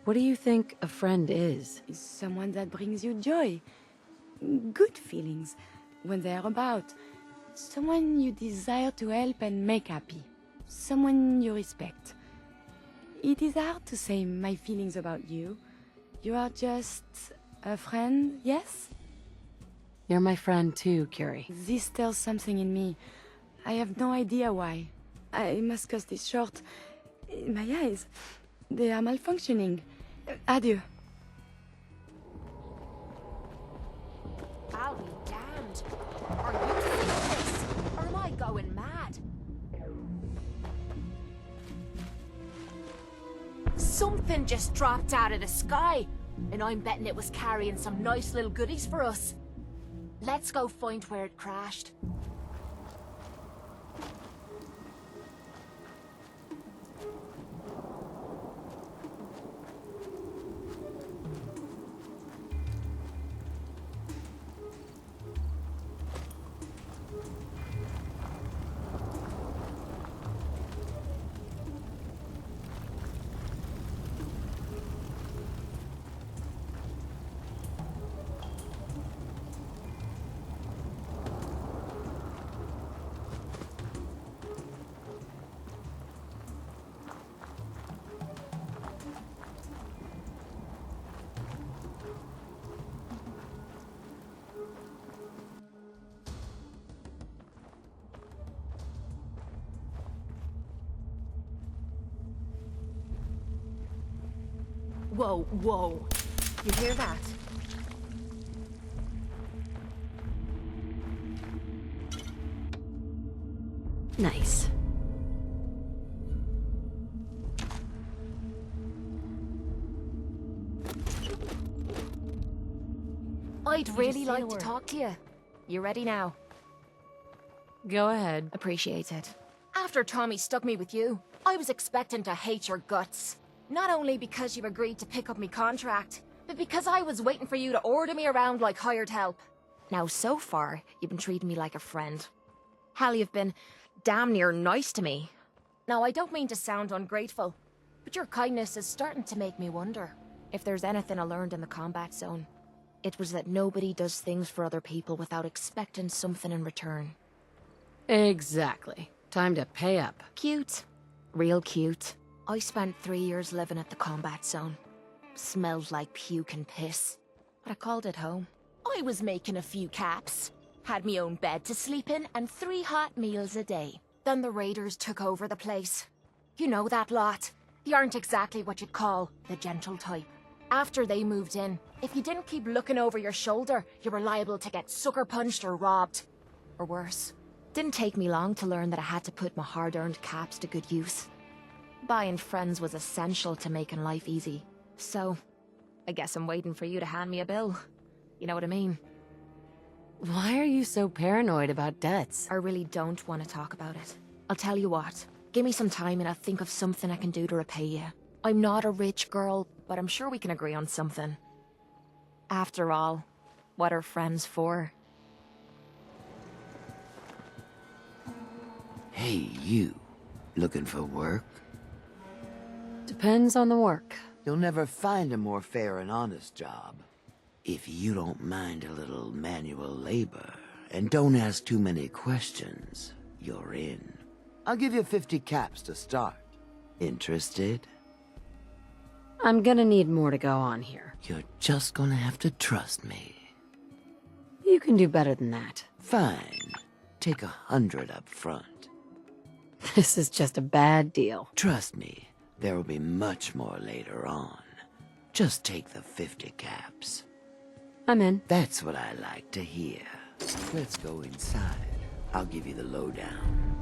S2: What do you think a friend is?
S1: Is someone that brings you joy. Good feelings when they are about. Someone you desire to help and make happy. Someone you respect. It is hard to say my feelings about you. You are just a friend, yes?
S2: You're my friend too, Curie.
S1: This stirs something in me. I have no idea why. I must cut this short. My eyes, they are malfunctioning. Adieu.
S14: I'll be damned. Are you seeing this? Or am I going mad? Something just dropped out of the sky, and I'm betting it was carrying some nice little goodies for us. Let's go find where it crashed. Whoa, whoa. You hear that?
S2: Nice.
S14: I'd really
S5: say
S14: like
S5: the
S14: to
S5: word.
S14: talk to you. You ready now?
S2: Go ahead.
S14: Appreciate it. After Tommy stuck me with you, I was expecting to hate your guts. Not only because you agreed to pick up me contract, but because I was waiting for you to order me around like hired help. Now, so far, you've been treating me like a friend. Hell, you've been damn near nice to me. Now, I don't mean to sound ungrateful, but your kindness is starting to make me wonder if there's anything I learned in the combat zone. It was that nobody does things for other people without expecting something in return.
S2: Exactly. Time to pay up.
S14: Cute. Real cute. I spent 3 years living at the combat zone. Smelled like puke and piss. But I called it home. I was making a few caps. Had me own bed to sleep in and 3 hot meals a day. Then the raiders took over the place. You know that lot. They aren't exactly what you'd call the gentle type. After they moved in, if you didn't keep looking over your shoulder, you were liable to get sucker punched or robbed. Or worse. Didn't take me long to learn that I had to put my hard-earned caps to good use. Buying friends was essential to making life easy. So, I guess I'm waiting for you to hand me a bill. You know what I mean?
S2: Why are you so paranoid about debts?
S14: I really don't want to talk about it. I'll tell you what. Give me some time and I'll think of something I can do to repay you.
S18: I'm not a rich girl, but I'm sure we can agree on something. After all, what are friends for?
S13: Hey, you. Looking for work?
S2: Depends on the work.
S13: You'll never find a more fair and honest job. If you don't mind a little manual labor, and don't ask too many questions, you're in. I'll give you 50 caps to start. Interested?
S2: I'm gonna need more to go on here.
S13: You're just gonna have to trust me.
S2: You can do better than that.
S13: Fine. Take 100 up front.
S2: This is just a bad deal.
S13: Trust me, there will be much more later on. Just take the 50 caps.
S2: I'm in.
S13: That's what I like to hear. Let's go inside. I'll give you the lowdown.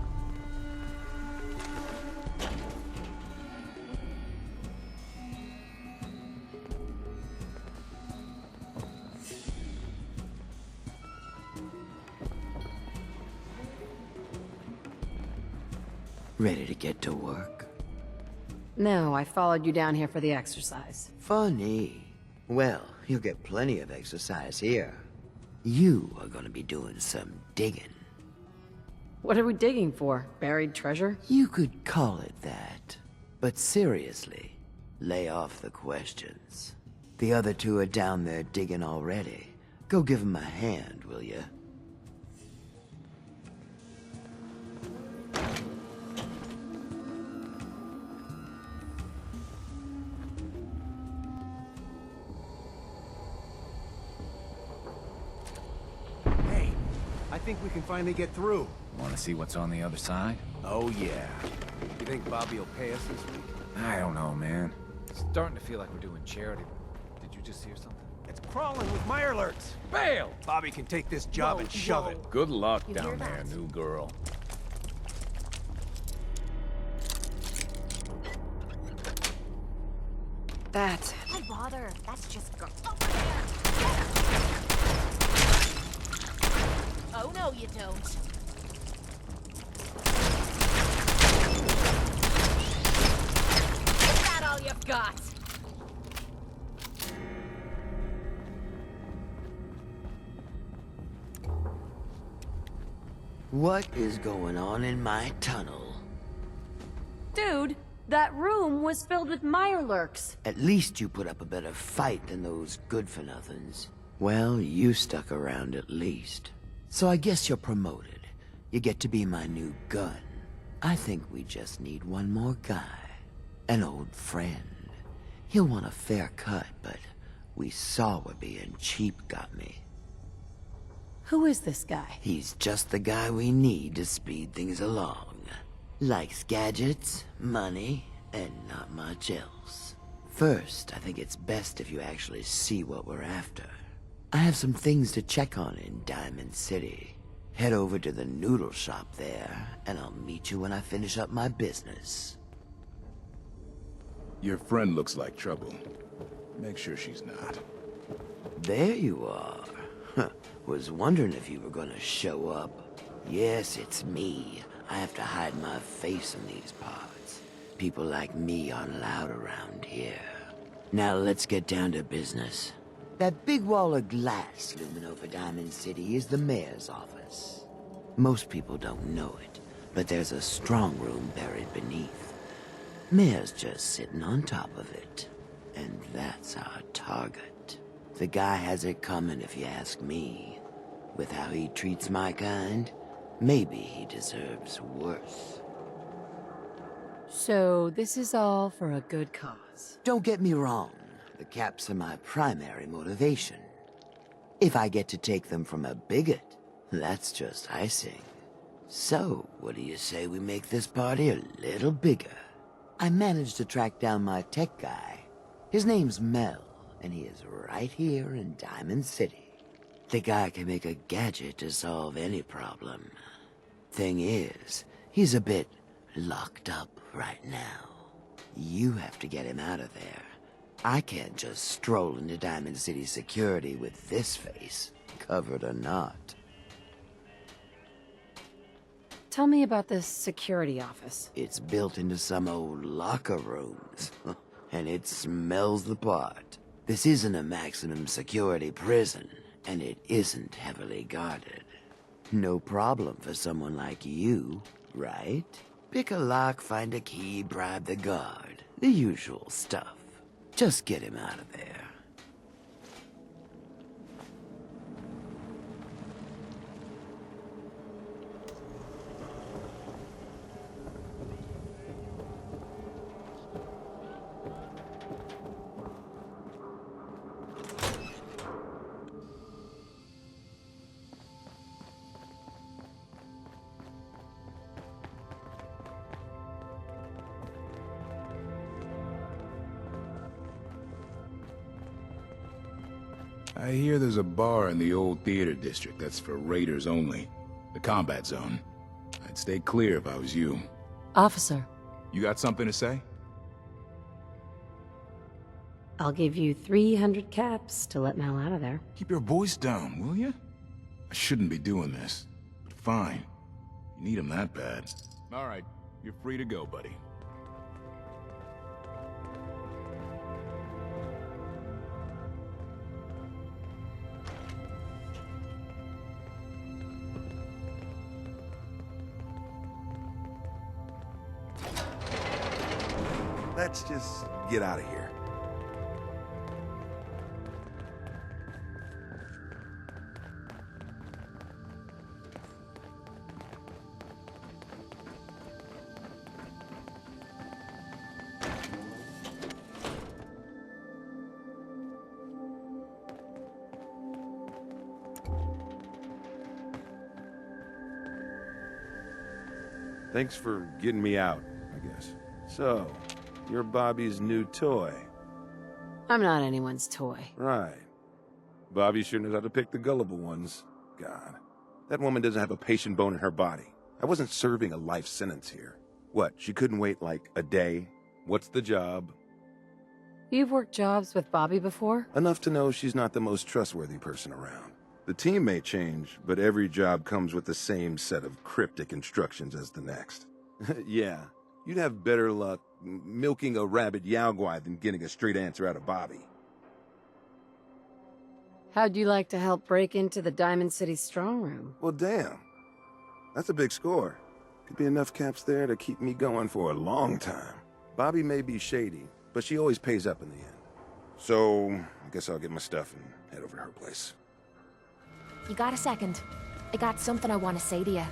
S13: Ready to get to work?
S2: No, I followed you down here for the exercise.
S13: Funny. Well, you'll get plenty of exercise here. You are gonna be doing some digging.
S2: What are we digging for? Buried treasure?
S13: You could call it that. But seriously, lay off the questions. The other two are down there digging already. Go give them a hand, will you?
S19: I think we can finally get through.
S20: Want to see what's on the other side?
S19: Oh, yeah. You think Bobby will pay us this week?
S20: I don't know, man. It's starting to feel like we're doing charity. Did you just hear something?
S19: It's crawling with Mirelurks. Bail! Bobby can take this job and shove it.
S20: Good luck down there, new girl.
S2: That's it.
S14: Why bother? That's just Oh, no, you don't. Is that all you've got?
S13: What is going on in my tunnel?
S2: Dude, that room was filled with Mirelurks.
S13: At least you put up a better fight than those good-for-nothings. Well, you stuck around at least. So I guess you're promoted. You get to be my new gun. I think we just need one more guy. An old friend. He'll want a fair cut, but we saw what being cheap got me.
S2: Who is this guy?
S13: He's just the guy we need to speed things along. Likes gadgets, money, and not much else. First, I think it's best if you actually see what we're after. I have some things to check on in Diamond City. Head over to the noodle shop there, and I'll meet you when I finish up my business.
S21: Your friend looks like trouble. Make sure she's not.
S13: There you are. Was wondering if you were gonna show up. Yes, it's me. I have to hide my face in these parts. People like me aren't allowed around here. Now let's get down to business. That big wall of glass looming over Diamond City is the mayor's office. Most people don't know it, but there's a strong room buried beneath. Mayor's just sitting on top of it. And that's our target. The guy has it coming if you ask me. With how he treats my kind, maybe he deserves worse.
S2: So this is all for a good cause.
S13: Don't get me wrong. The caps are my primary motivation. If I get to take them from a bigot, that's just icing. So, what do you say we make this party a little bigger? I managed to track down my tech guy. His name's Mel, and he is right here in Diamond City. The guy can make a gadget to solve any problem. Thing is, he's a bit locked up right now. You have to get him out of there. I can't just stroll into Diamond City security with this face, covered or not.
S2: Tell me about this security office.
S13: It's built into some old locker rooms. and it smells the part. This isn't a maximum security prison, and it isn't heavily guarded. No problem for someone like you, right? Pick a lock, find a key, bribe the guard. The usual stuff. Just get him out of there.
S21: I hear there's a bar in the old theater district that's for raiders only. The combat zone. I'd stay clear if I was you.
S2: Officer,
S21: You got something to say?
S2: I'll give you 300 caps to let Mal out of there.
S21: Keep your voice down, will you? I shouldn't be doing this. But fine. You need him that bad. All right. You're free to go, buddy.
S16: Let's just get out of here. Thanks for getting me out, I guess. So, you're Bobby's new toy.
S2: I'm not anyone's toy.
S16: Right. Bobby sure knows how to pick the gullible ones. God. That woman doesn't have a patient bone in her body. I wasn't serving a life sentence here. What, she couldn't wait like a day? What's the job?
S2: You've worked jobs with Bobby before?
S16: Enough to know she's not the most trustworthy person around. The team may change, but every job comes with the same set of cryptic instructions as the next. Yeah, you'd have better luck milking a rabid Yaogwai than getting a straight answer out of Bobby.
S2: How'd you like to help break into the Diamond City strong room?
S16: Well, damn. That's a big score. Could be enough caps there to keep me going for a long time. Bobby may be shady, but she always pays up in the end. So, I guess I'll get my stuff and head over to her place.
S18: You got a second? I got something I want to say to you.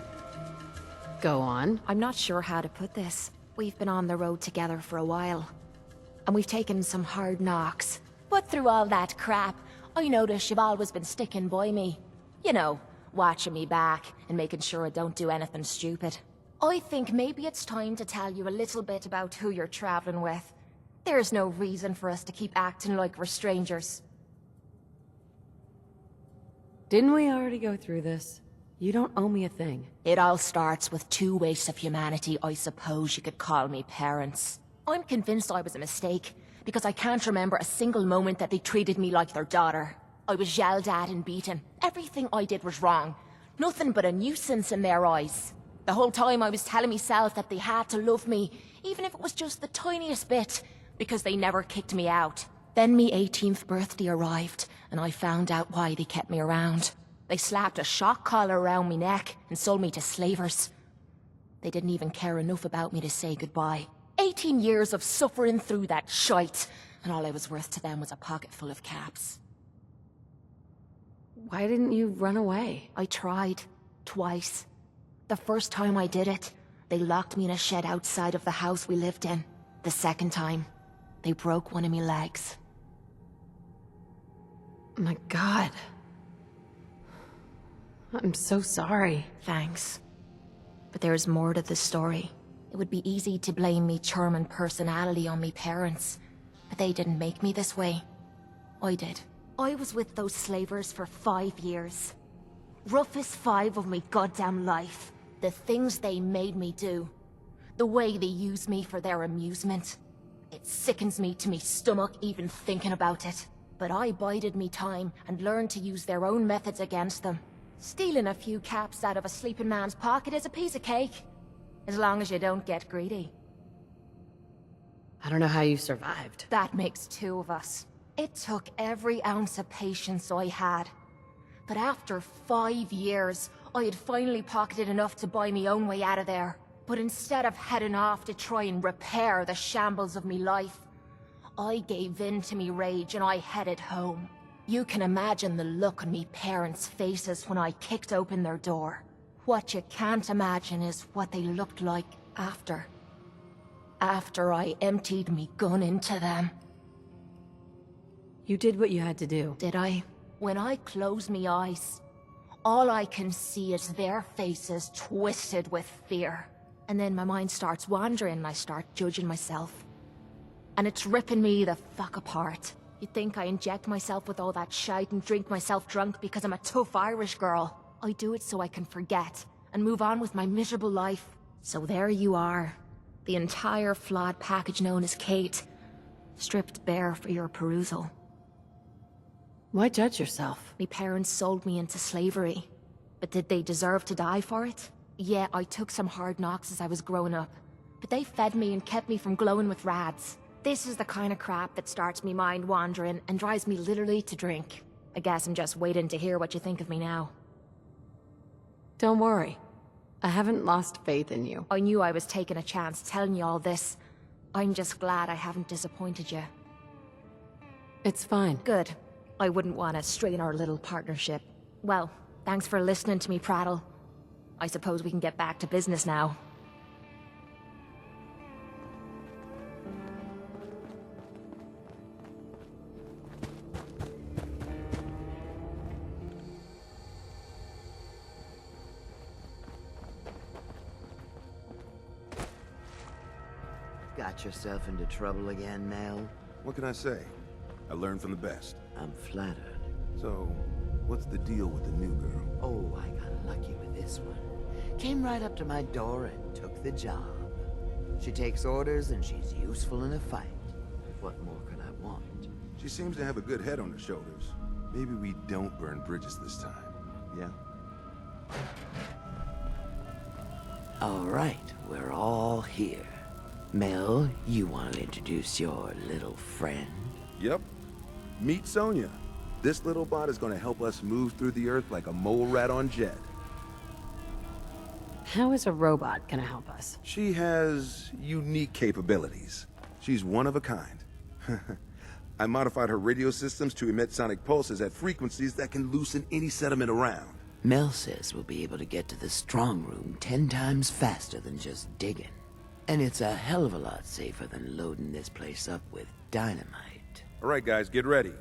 S2: Go on.
S18: I'm not sure how to put this. We've been on the road together for a while. And we've taken some hard knocks. But through all that crap, I notice you've always been sticking by me. You know, watching me back and making sure I don't do anything stupid. I think maybe it's time to tell you a little bit about who you're traveling with. There's no reason for us to keep acting like we're strangers.
S2: Didn't we already go through this? You don't owe me a thing.
S18: It all starts with two wastes of humanity I suppose you could call me parents. I'm convinced I was a mistake, because I can't remember a single moment that they treated me like their daughter. I was yelled at and beaten. Everything I did was wrong. Nothing but a nuisance in their eyes. The whole time I was telling myself that they had to love me, even if it was just the tiniest bit, because they never kicked me out. Then me 18th birthday arrived, and I found out why they kept me around. They slapped a shock collar around me neck and sold me to slavers. They didn't even care enough about me to say goodbye. 18 years of suffering through that shite, and all I was worth to them was a pocket full of caps.
S2: Why didn't you run away?
S18: I tried. Twice. The first time I did it, they locked me in a shed outside of the house we lived in. The second time, they broke one of me legs.
S2: My God. I'm so sorry.
S18: Thanks. But there's more to the story. It would be easy to blame me charming personality on me parents, but they didn't make me this way. I did. I was with those slavers for 5 years. Roughest 5 of me goddamn life. The things they made me do. The way they used me for their amusement. It sickens me to me stomach even thinking about it. But I bided me time and learned to use their own methods against them. Stealing a few caps out of a sleeping man's pocket is a piece of cake. As long as you don't get greedy.
S2: I don't know how you survived.
S18: That makes two of us. It took every ounce of patience I had. But after 5 years, I had finally pocketed enough to buy me own way out of there. But instead of heading off to try and repair the shambles of me life, I gave in to me rage and I headed home. You can imagine the look on me parents' faces when I kicked open their door. What you can't imagine is what they looked like after. After I emptied me gun into them.
S2: You did what you had to do.
S18: Did I? When I close me eyes, all I can see is their faces twisted with fear. And then my mind starts wandering and I start judging myself. And it's ripping me the fuck apart. You'd think I inject myself with all that shite and drink myself drunk because I'm a tough Irish girl. I do it so I can forget and move on with my miserable life. So there you are. The entire flawed package known as Kate. Stripped bare for your perusal.
S2: Why judge yourself?
S18: My parents sold me into slavery. But did they deserve to die for it? Yeah, I took some hard knocks as I was growing up. But they fed me and kept me from glowing with rads. This is the kind of crap that starts me mind wandering and drives me literally to drink. I guess I'm just waiting to hear what you think of me now.
S2: Don't worry. I haven't lost faith in you.
S18: I knew I was taking a chance telling you all this. I'm just glad I haven't disappointed you.
S2: It's fine.
S18: Good. I wouldn't want to strain our little partnership. Well, thanks for listening to me prattle. I suppose we can get back to business now.
S6: Got yourself into trouble again, Mel?
S22: What can I say? I learned from the best.
S6: I'm flattered.
S22: So, what's the deal with the new girl?
S6: Oh, I got lucky with this one. Came right up to my door and took the job. She takes orders and she's useful in a fight. What more could I want?
S22: She seems to have a good head on her shoulders. Maybe we don't burn bridges this time, yeah?
S6: All right, we're all here. Mel, you want to introduce your little friend?
S22: Yep. Meet Sonya. This little bot is going to help us move through the Earth like a mole rat on jet.
S2: How is a robot gonna help us?
S22: She has unique capabilities. She's one of a kind. I modified her radio systems to emit sonic pulses at frequencies that can loosen any sediment around.
S6: Mel says we'll be able to get to the strong room 10 times faster than just digging. And it's a hell of a lot safer than loading this place up with dynamite.
S22: All right, guys, get ready.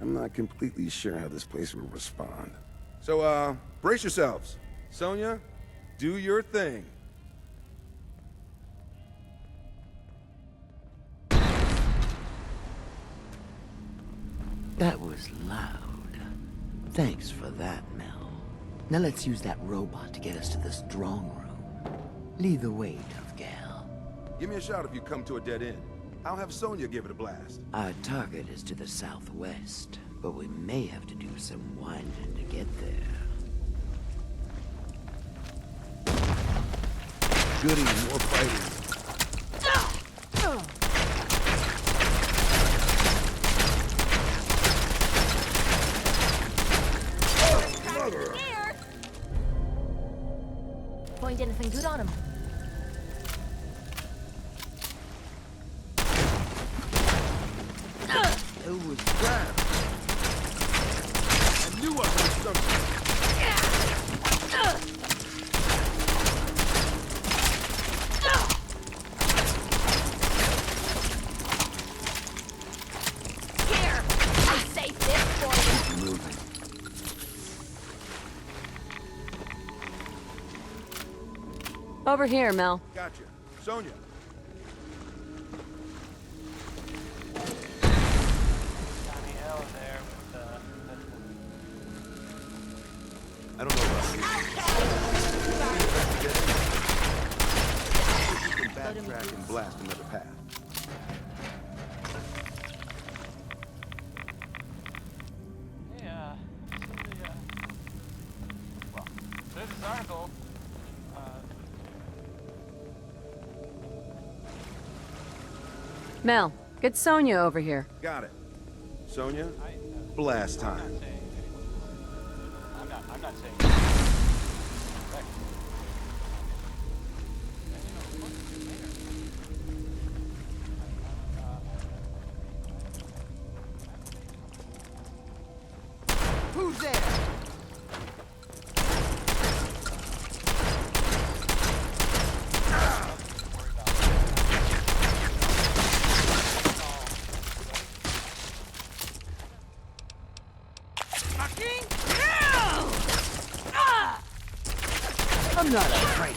S22: I'm not completely sure how this place will respond. So, brace yourselves. Sonya, do your thing.
S6: That was loud. Thanks for that, Mel. Now let's use that robot to get us to the strong room. Lead the way, tough gal.
S22: Give me a shout if you come to a dead end. I'll have Sonya give it a blast.
S6: Our target is to the southwest, but we may have to do some winding to get there.
S22: Goody, more fighting.
S18: Find anything good on him?
S22: Who was that? I knew I heard something.
S18: Here! I saved this for you!
S22: Moving.
S2: Over here, Mel.
S22: Gotcha. Sonya. I don't know about you. You can backtrack and blast another path.
S23: Yeah. Well, there's this article.
S2: Mel, get Sonya over here.
S22: Got it. Sonya, blast time.
S23: I'm not saying.
S15: Who's there? I'm not afraid.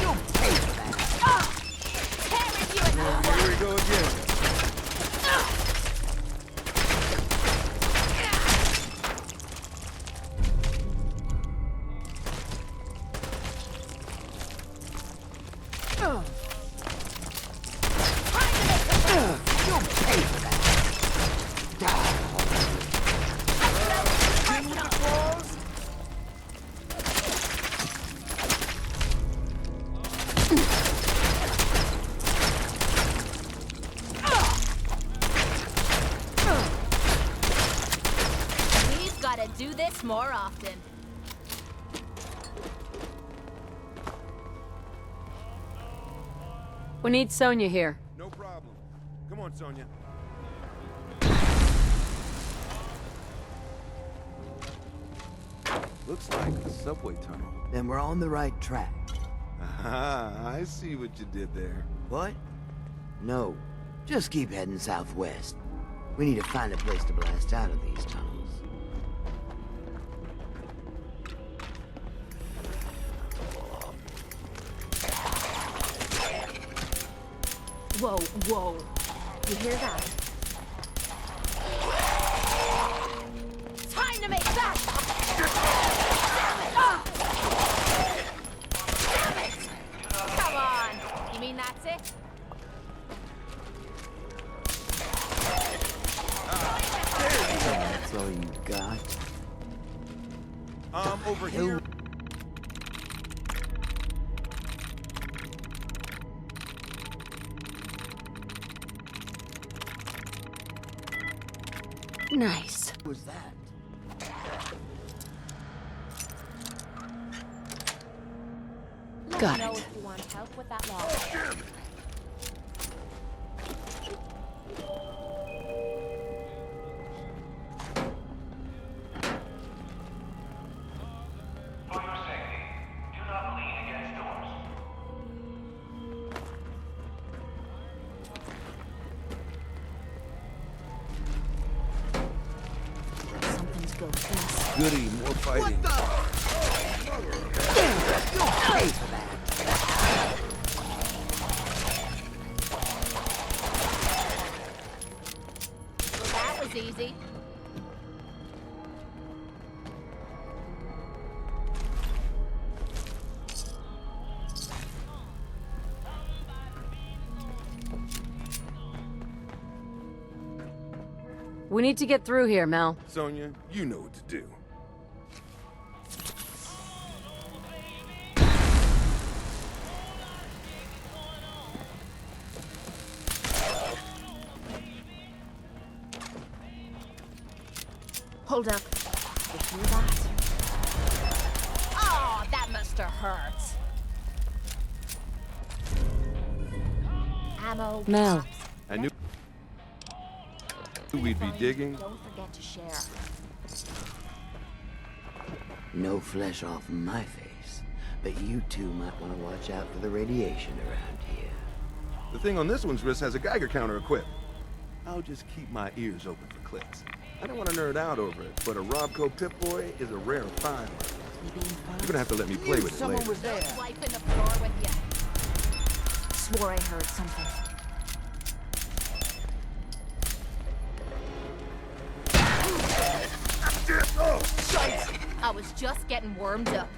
S15: You'll pay for that.
S22: Here we go again.
S15: You'll pay for that.
S18: We've got to do this more often.
S2: We need Sonya here.
S22: No problem. Come on, Sonya. Looks like a subway tunnel.
S6: Then we're on the right track.
S22: Aha, I see what you did there.
S6: What? No. Just keep heading southwest. We need to find a place to blast out of these tunnels.
S18: Whoa, whoa. You hear that? Time to make that! Damn it! Come on! You mean that's it?
S6: That's all you got?
S22: Over here.
S2: Nice.
S6: What was that?
S2: Got
S18: Let me know
S2: it.
S18: if you want help with that log.
S8: For your safety, do not lean against doors.
S18: Something's going fast.
S22: Goody, more fighting.
S15: You'll pay for that.
S18: Well, that was easy.
S2: We need to get through here, Mel.
S22: Sonya, you know what to do.
S18: Hold up. You hear that? Oh, that must have hurt. Ammo.
S2: Mel.
S22: I knew we'd be digging.
S18: Don't forget to share.
S6: No flesh off my face, but you two might want to watch out for the radiation around here.
S22: The thing on this one's wrist has a Geiger counter equipped. I'll just keep my ears open for clicks. I don't want to nerd out over it, but a Robco Pip-Boy is a rare find. You're gonna have to let me play with it later.
S18: Was there. Wiping the floor with you. Swore I heard something.
S22: Oh, shite!
S18: I was just getting warmed up.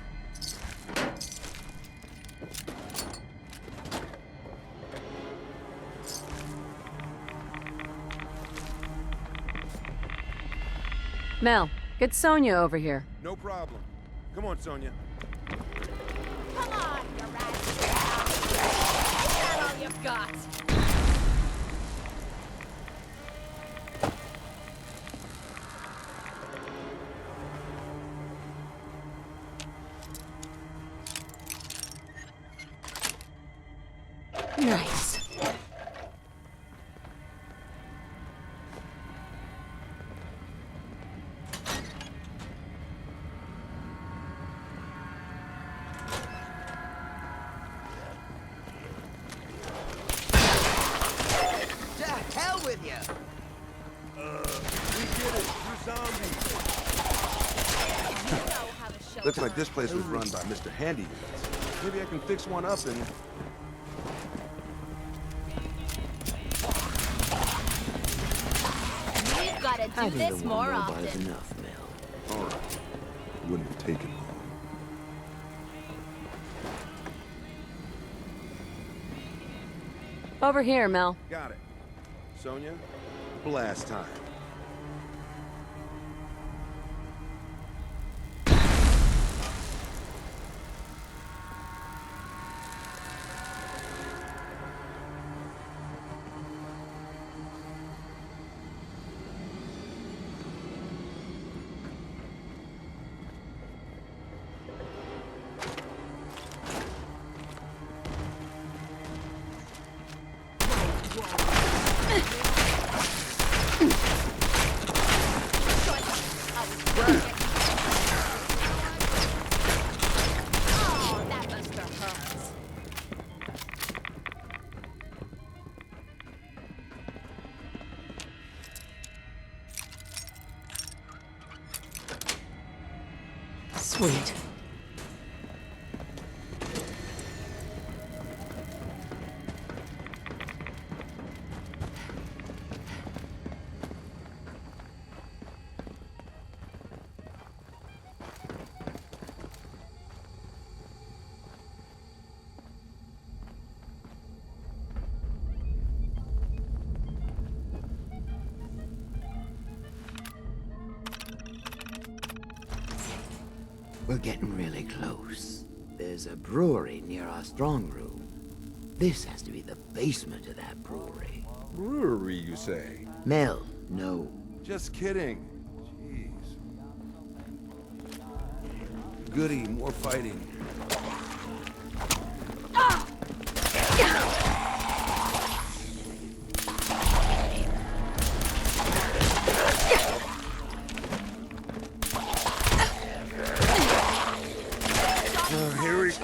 S2: Mel, Get Sonya over here.
S22: No problem. Come on, Sonya.
S14: Come on, you rat! Is that all you've got?
S2: Nice.
S13: To hell with you!
S22: We get it. You're zombies. Looks like this place was run by Mr. Handy. Maybe I can fix one up and...
S14: We've got to do
S6: Having
S14: this
S6: the
S14: more
S6: one robot
S14: often.
S6: is enough, Mel.
S22: All right. Wouldn't have taken long.
S2: Over here, Mel.
S22: Got it. Sonya, blast time.
S14: Oh, that must have hurt.
S2: Sweet.
S6: We're getting really close. There's a brewery near our strong room. This has to be the basement of that brewery.
S22: Brewery, you say?
S6: Mel, no.
S22: Just kidding. Jeez. Goody, more fighting. Here we go.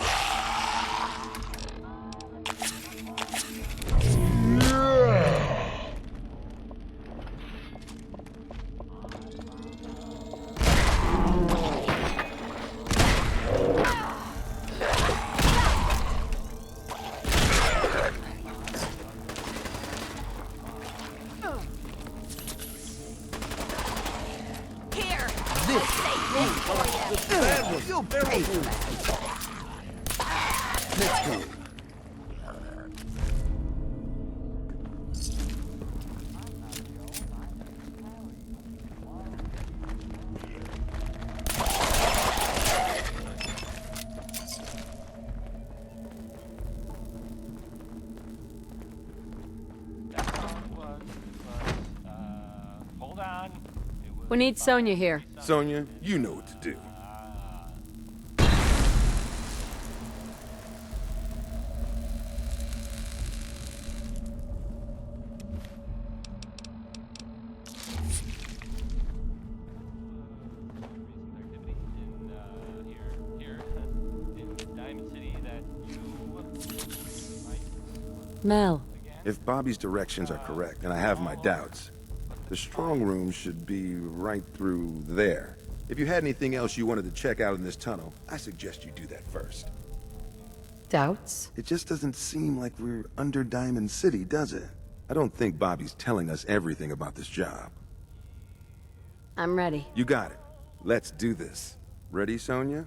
S14: Here!
S6: This
S13: You'll pay for that.
S6: Let's go.
S8: Hold on.
S2: We need Sonya here.
S22: Sonya, you know what to do.
S2: Mel.
S22: If Bobby's directions are correct, and I have my doubts, the strong room should be right through there. If you had anything else you wanted to check out in this tunnel, I suggest you do that first.
S2: Doubts?
S22: It just doesn't seem like we're under Diamond City, does it? I don't think Bobby's telling us everything about this job.
S2: I'm ready.
S22: You got it. Let's do this. Ready, Sonya?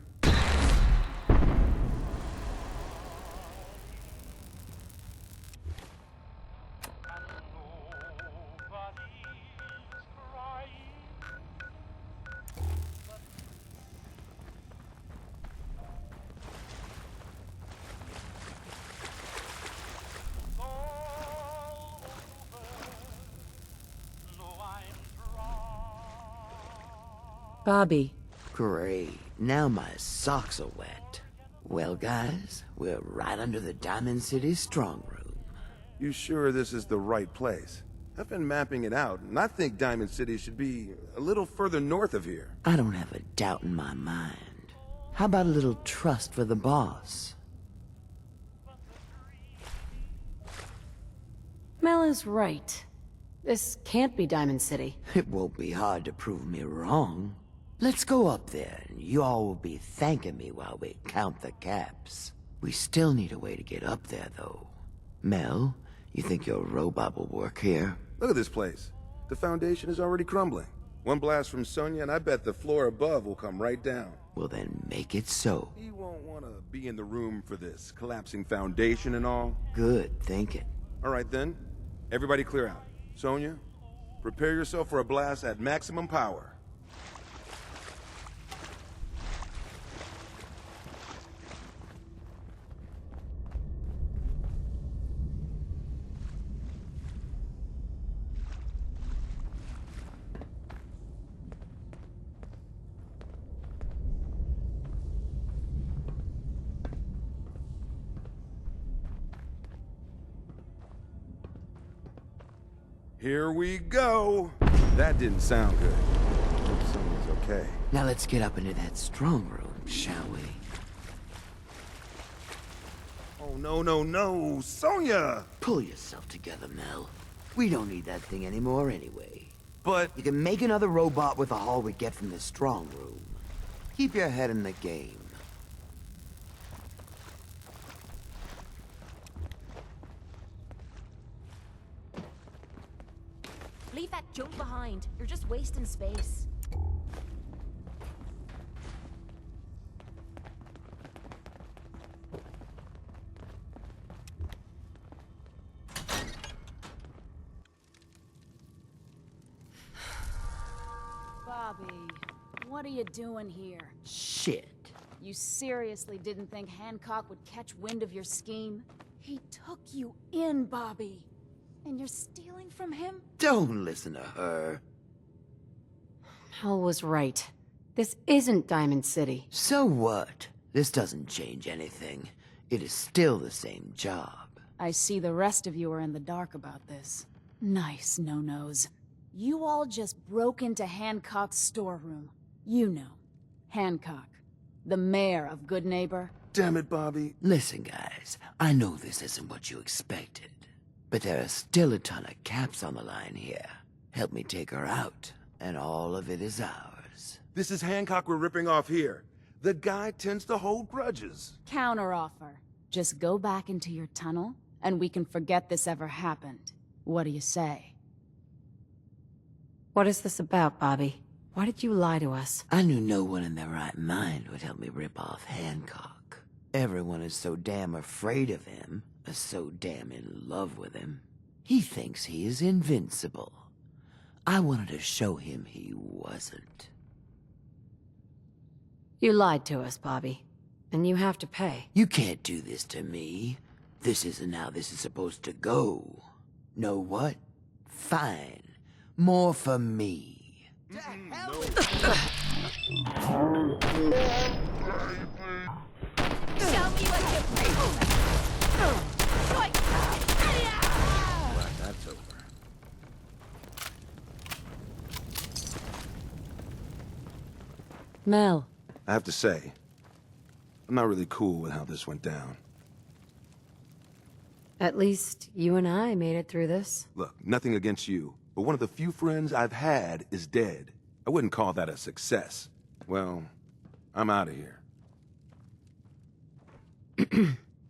S2: Bobby.
S6: Great. Now my socks are wet. Well, guys, we're right under the Diamond City strong room.
S22: You sure this is the right place? I've been mapping it out, and I think Diamond City should be a little further north of here.
S6: I don't have a doubt in my mind. How about a little trust for the boss?
S2: Mel is right. This can't be Diamond City.
S6: It won't be hard to prove me wrong. Let's go up there, and you all will be thanking me while we count the caps. We still need a way to get up there, though. Mel, you think your robot will work here?
S22: Look at this place. The foundation is already crumbling. One blast from Sonya, and I bet the floor above will come right down.
S6: Well, then make it so.
S22: He won't want to be in the room for this collapsing foundation and all.
S6: Good thinking.
S22: All right, then. Everybody clear out. Sonya, prepare yourself for a blast at maximum power. Here we go. That didn't sound good. Hope Sonya's okay.
S6: Now let's get up into that strong room, shall we?
S22: Oh, no, Sonya!
S6: Pull yourself together, Mel. We don't need that thing anymore anyway.
S22: But...
S6: You can make another robot with the haul we get from the strong room. Keep your head in the game.
S18: Leave that junk behind. You're just wasting space.
S11: Bobby, what are you doing here?
S6: Shit.
S11: You seriously didn't think Hancock would catch wind of your scheme? He took you in, Bobby. And you're stealing from him?
S6: Don't listen to her.
S2: Mel was right. This isn't Diamond City.
S6: So what? This doesn't change anything. It is still the same job.
S11: I see the rest of you are in the dark about this. Nice no-nos. You all just broke into Hancock's storeroom. You know, Hancock, the mayor of Good Neighbor.
S22: Damn it, Bobby.
S6: Listen, guys, I know this isn't what you expected. But there are still a ton of caps on the line here. Help me take her out, and all of it is ours.
S22: This is Hancock we're ripping off here. The guy tends to hold grudges.
S11: Counteroffer. Just go back into your tunnel, and we can forget this ever happened. What do you say?
S2: What is this about, Bobby? Why did you lie to us?
S6: I knew no one in their right mind would help me rip off Hancock. Everyone is so damn afraid of him, is so damn in love with him. He thinks he is invincible. I wanted to show him he wasn't.
S2: You lied to us, Bobby. And you have to pay.
S6: You can't do this to me. This isn't how this is supposed to go. Know what? Fine. More for me.
S18: Show me what you
S22: Right, that's over.
S2: Mel.
S22: I have to say, I'm not really cool with how this went down.
S2: At least you and I made it through this.
S22: Look, nothing against you, but one of the few friends I've had is dead. I wouldn't call that a success. Well, I'm out of here.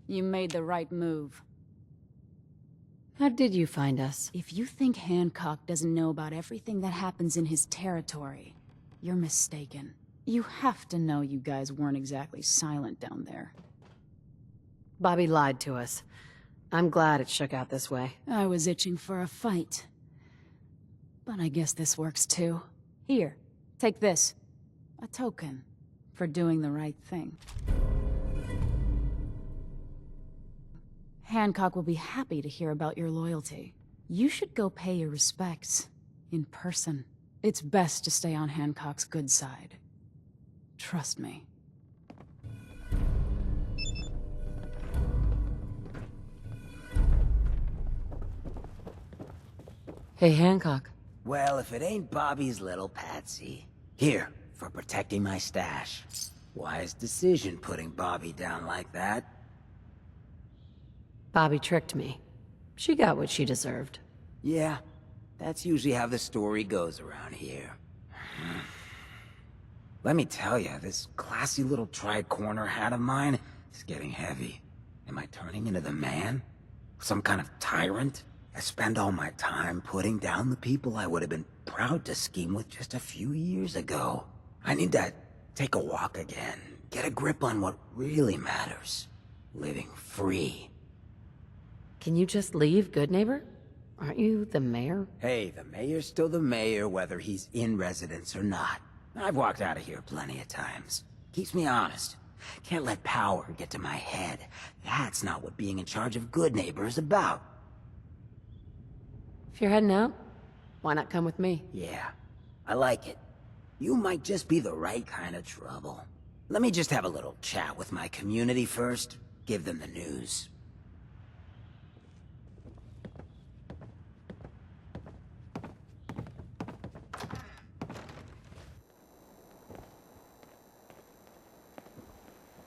S11: You made the right move.
S2: How did you find us?
S11: If you think Hancock doesn't know about everything that happens in his territory, you're mistaken. You have to know you guys weren't exactly silent down there.
S2: Bobby lied to us. I'm glad it shook out this way.
S11: I was itching for a fight. But I guess this works too. Here, take this. A token for doing the right thing. Hancock will be happy to hear about your loyalty. You should go pay your respects in person. It's best to stay on Hancock's good side. Trust me.
S2: Hey, Hancock.
S13: Well, if it ain't Bobby's little Patsy. Here, for protecting my stash. Wise decision putting Bobby down like that.
S2: Bobby tricked me. She got what she deserved.
S13: Yeah, that's usually how the story goes around here. Let me tell you, this classy little tri-corner hat of mine is getting heavy. Am I turning into the man? Some kind of tyrant? I spend all my time putting down the people I would have been proud to scheme with just a few years ago. I need to take a walk again, get a grip on what really matters. Living free.
S2: Can you just leave, good neighbor? Aren't you the mayor?
S13: Hey, the mayor's still the mayor whether he's in residence or not. I've walked out of here plenty of times. Keeps me honest. Can't let power get to my head. That's not what being in charge of good neighbor is about.
S2: If you're heading out, why not come with me?
S13: Yeah, I like it. You might just be the right kind of trouble. Let me just have a little chat with my community first. Give them the news.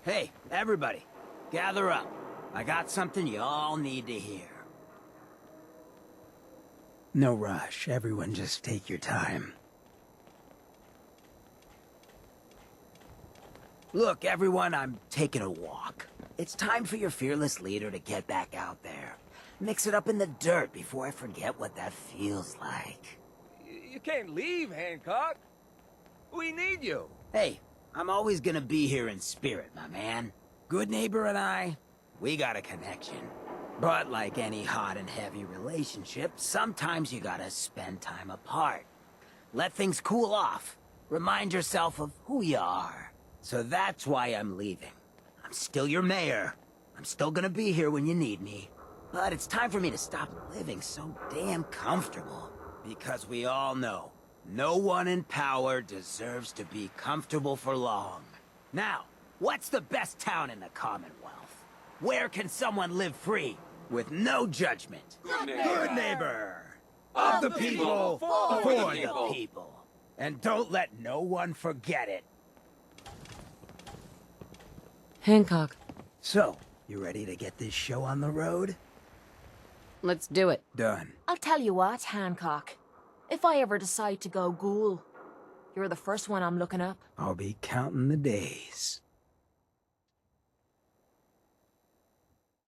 S13: Hey, everybody, gather up. I got something you all need to hear. No rush, everyone just take your time. Look, everyone, I'm taking a walk. It's time for your fearless leader to get back out there. Mix it up in the dirt before I forget what that feels like.
S19: You can't leave, Hancock. We need you.
S13: Hey, I'm always gonna be here in spirit, my man. Good neighbor and I, we got a connection. But like any hot and heavy relationship, sometimes you gotta spend time apart. Let things cool off. Remind yourself of who you are. So that's why I'm leaving. I'm still your mayor. I'm still gonna be here when you need me. But it's time for me to stop living so damn comfortable. Because we all know, no one in power deserves to be comfortable for long. Now, what's the best town in the Commonwealth? Where can someone live free, with no judgment? Good neighbor! Of the people, for the people. And don't let no one forget it.
S2: Hancock.
S13: So, you ready to get this show on the road?
S2: Let's do it.
S13: Done.
S18: I'll tell you what, Hancock. If I ever decide to go ghoul, you're the first one I'm looking up.
S13: I'll be counting the days.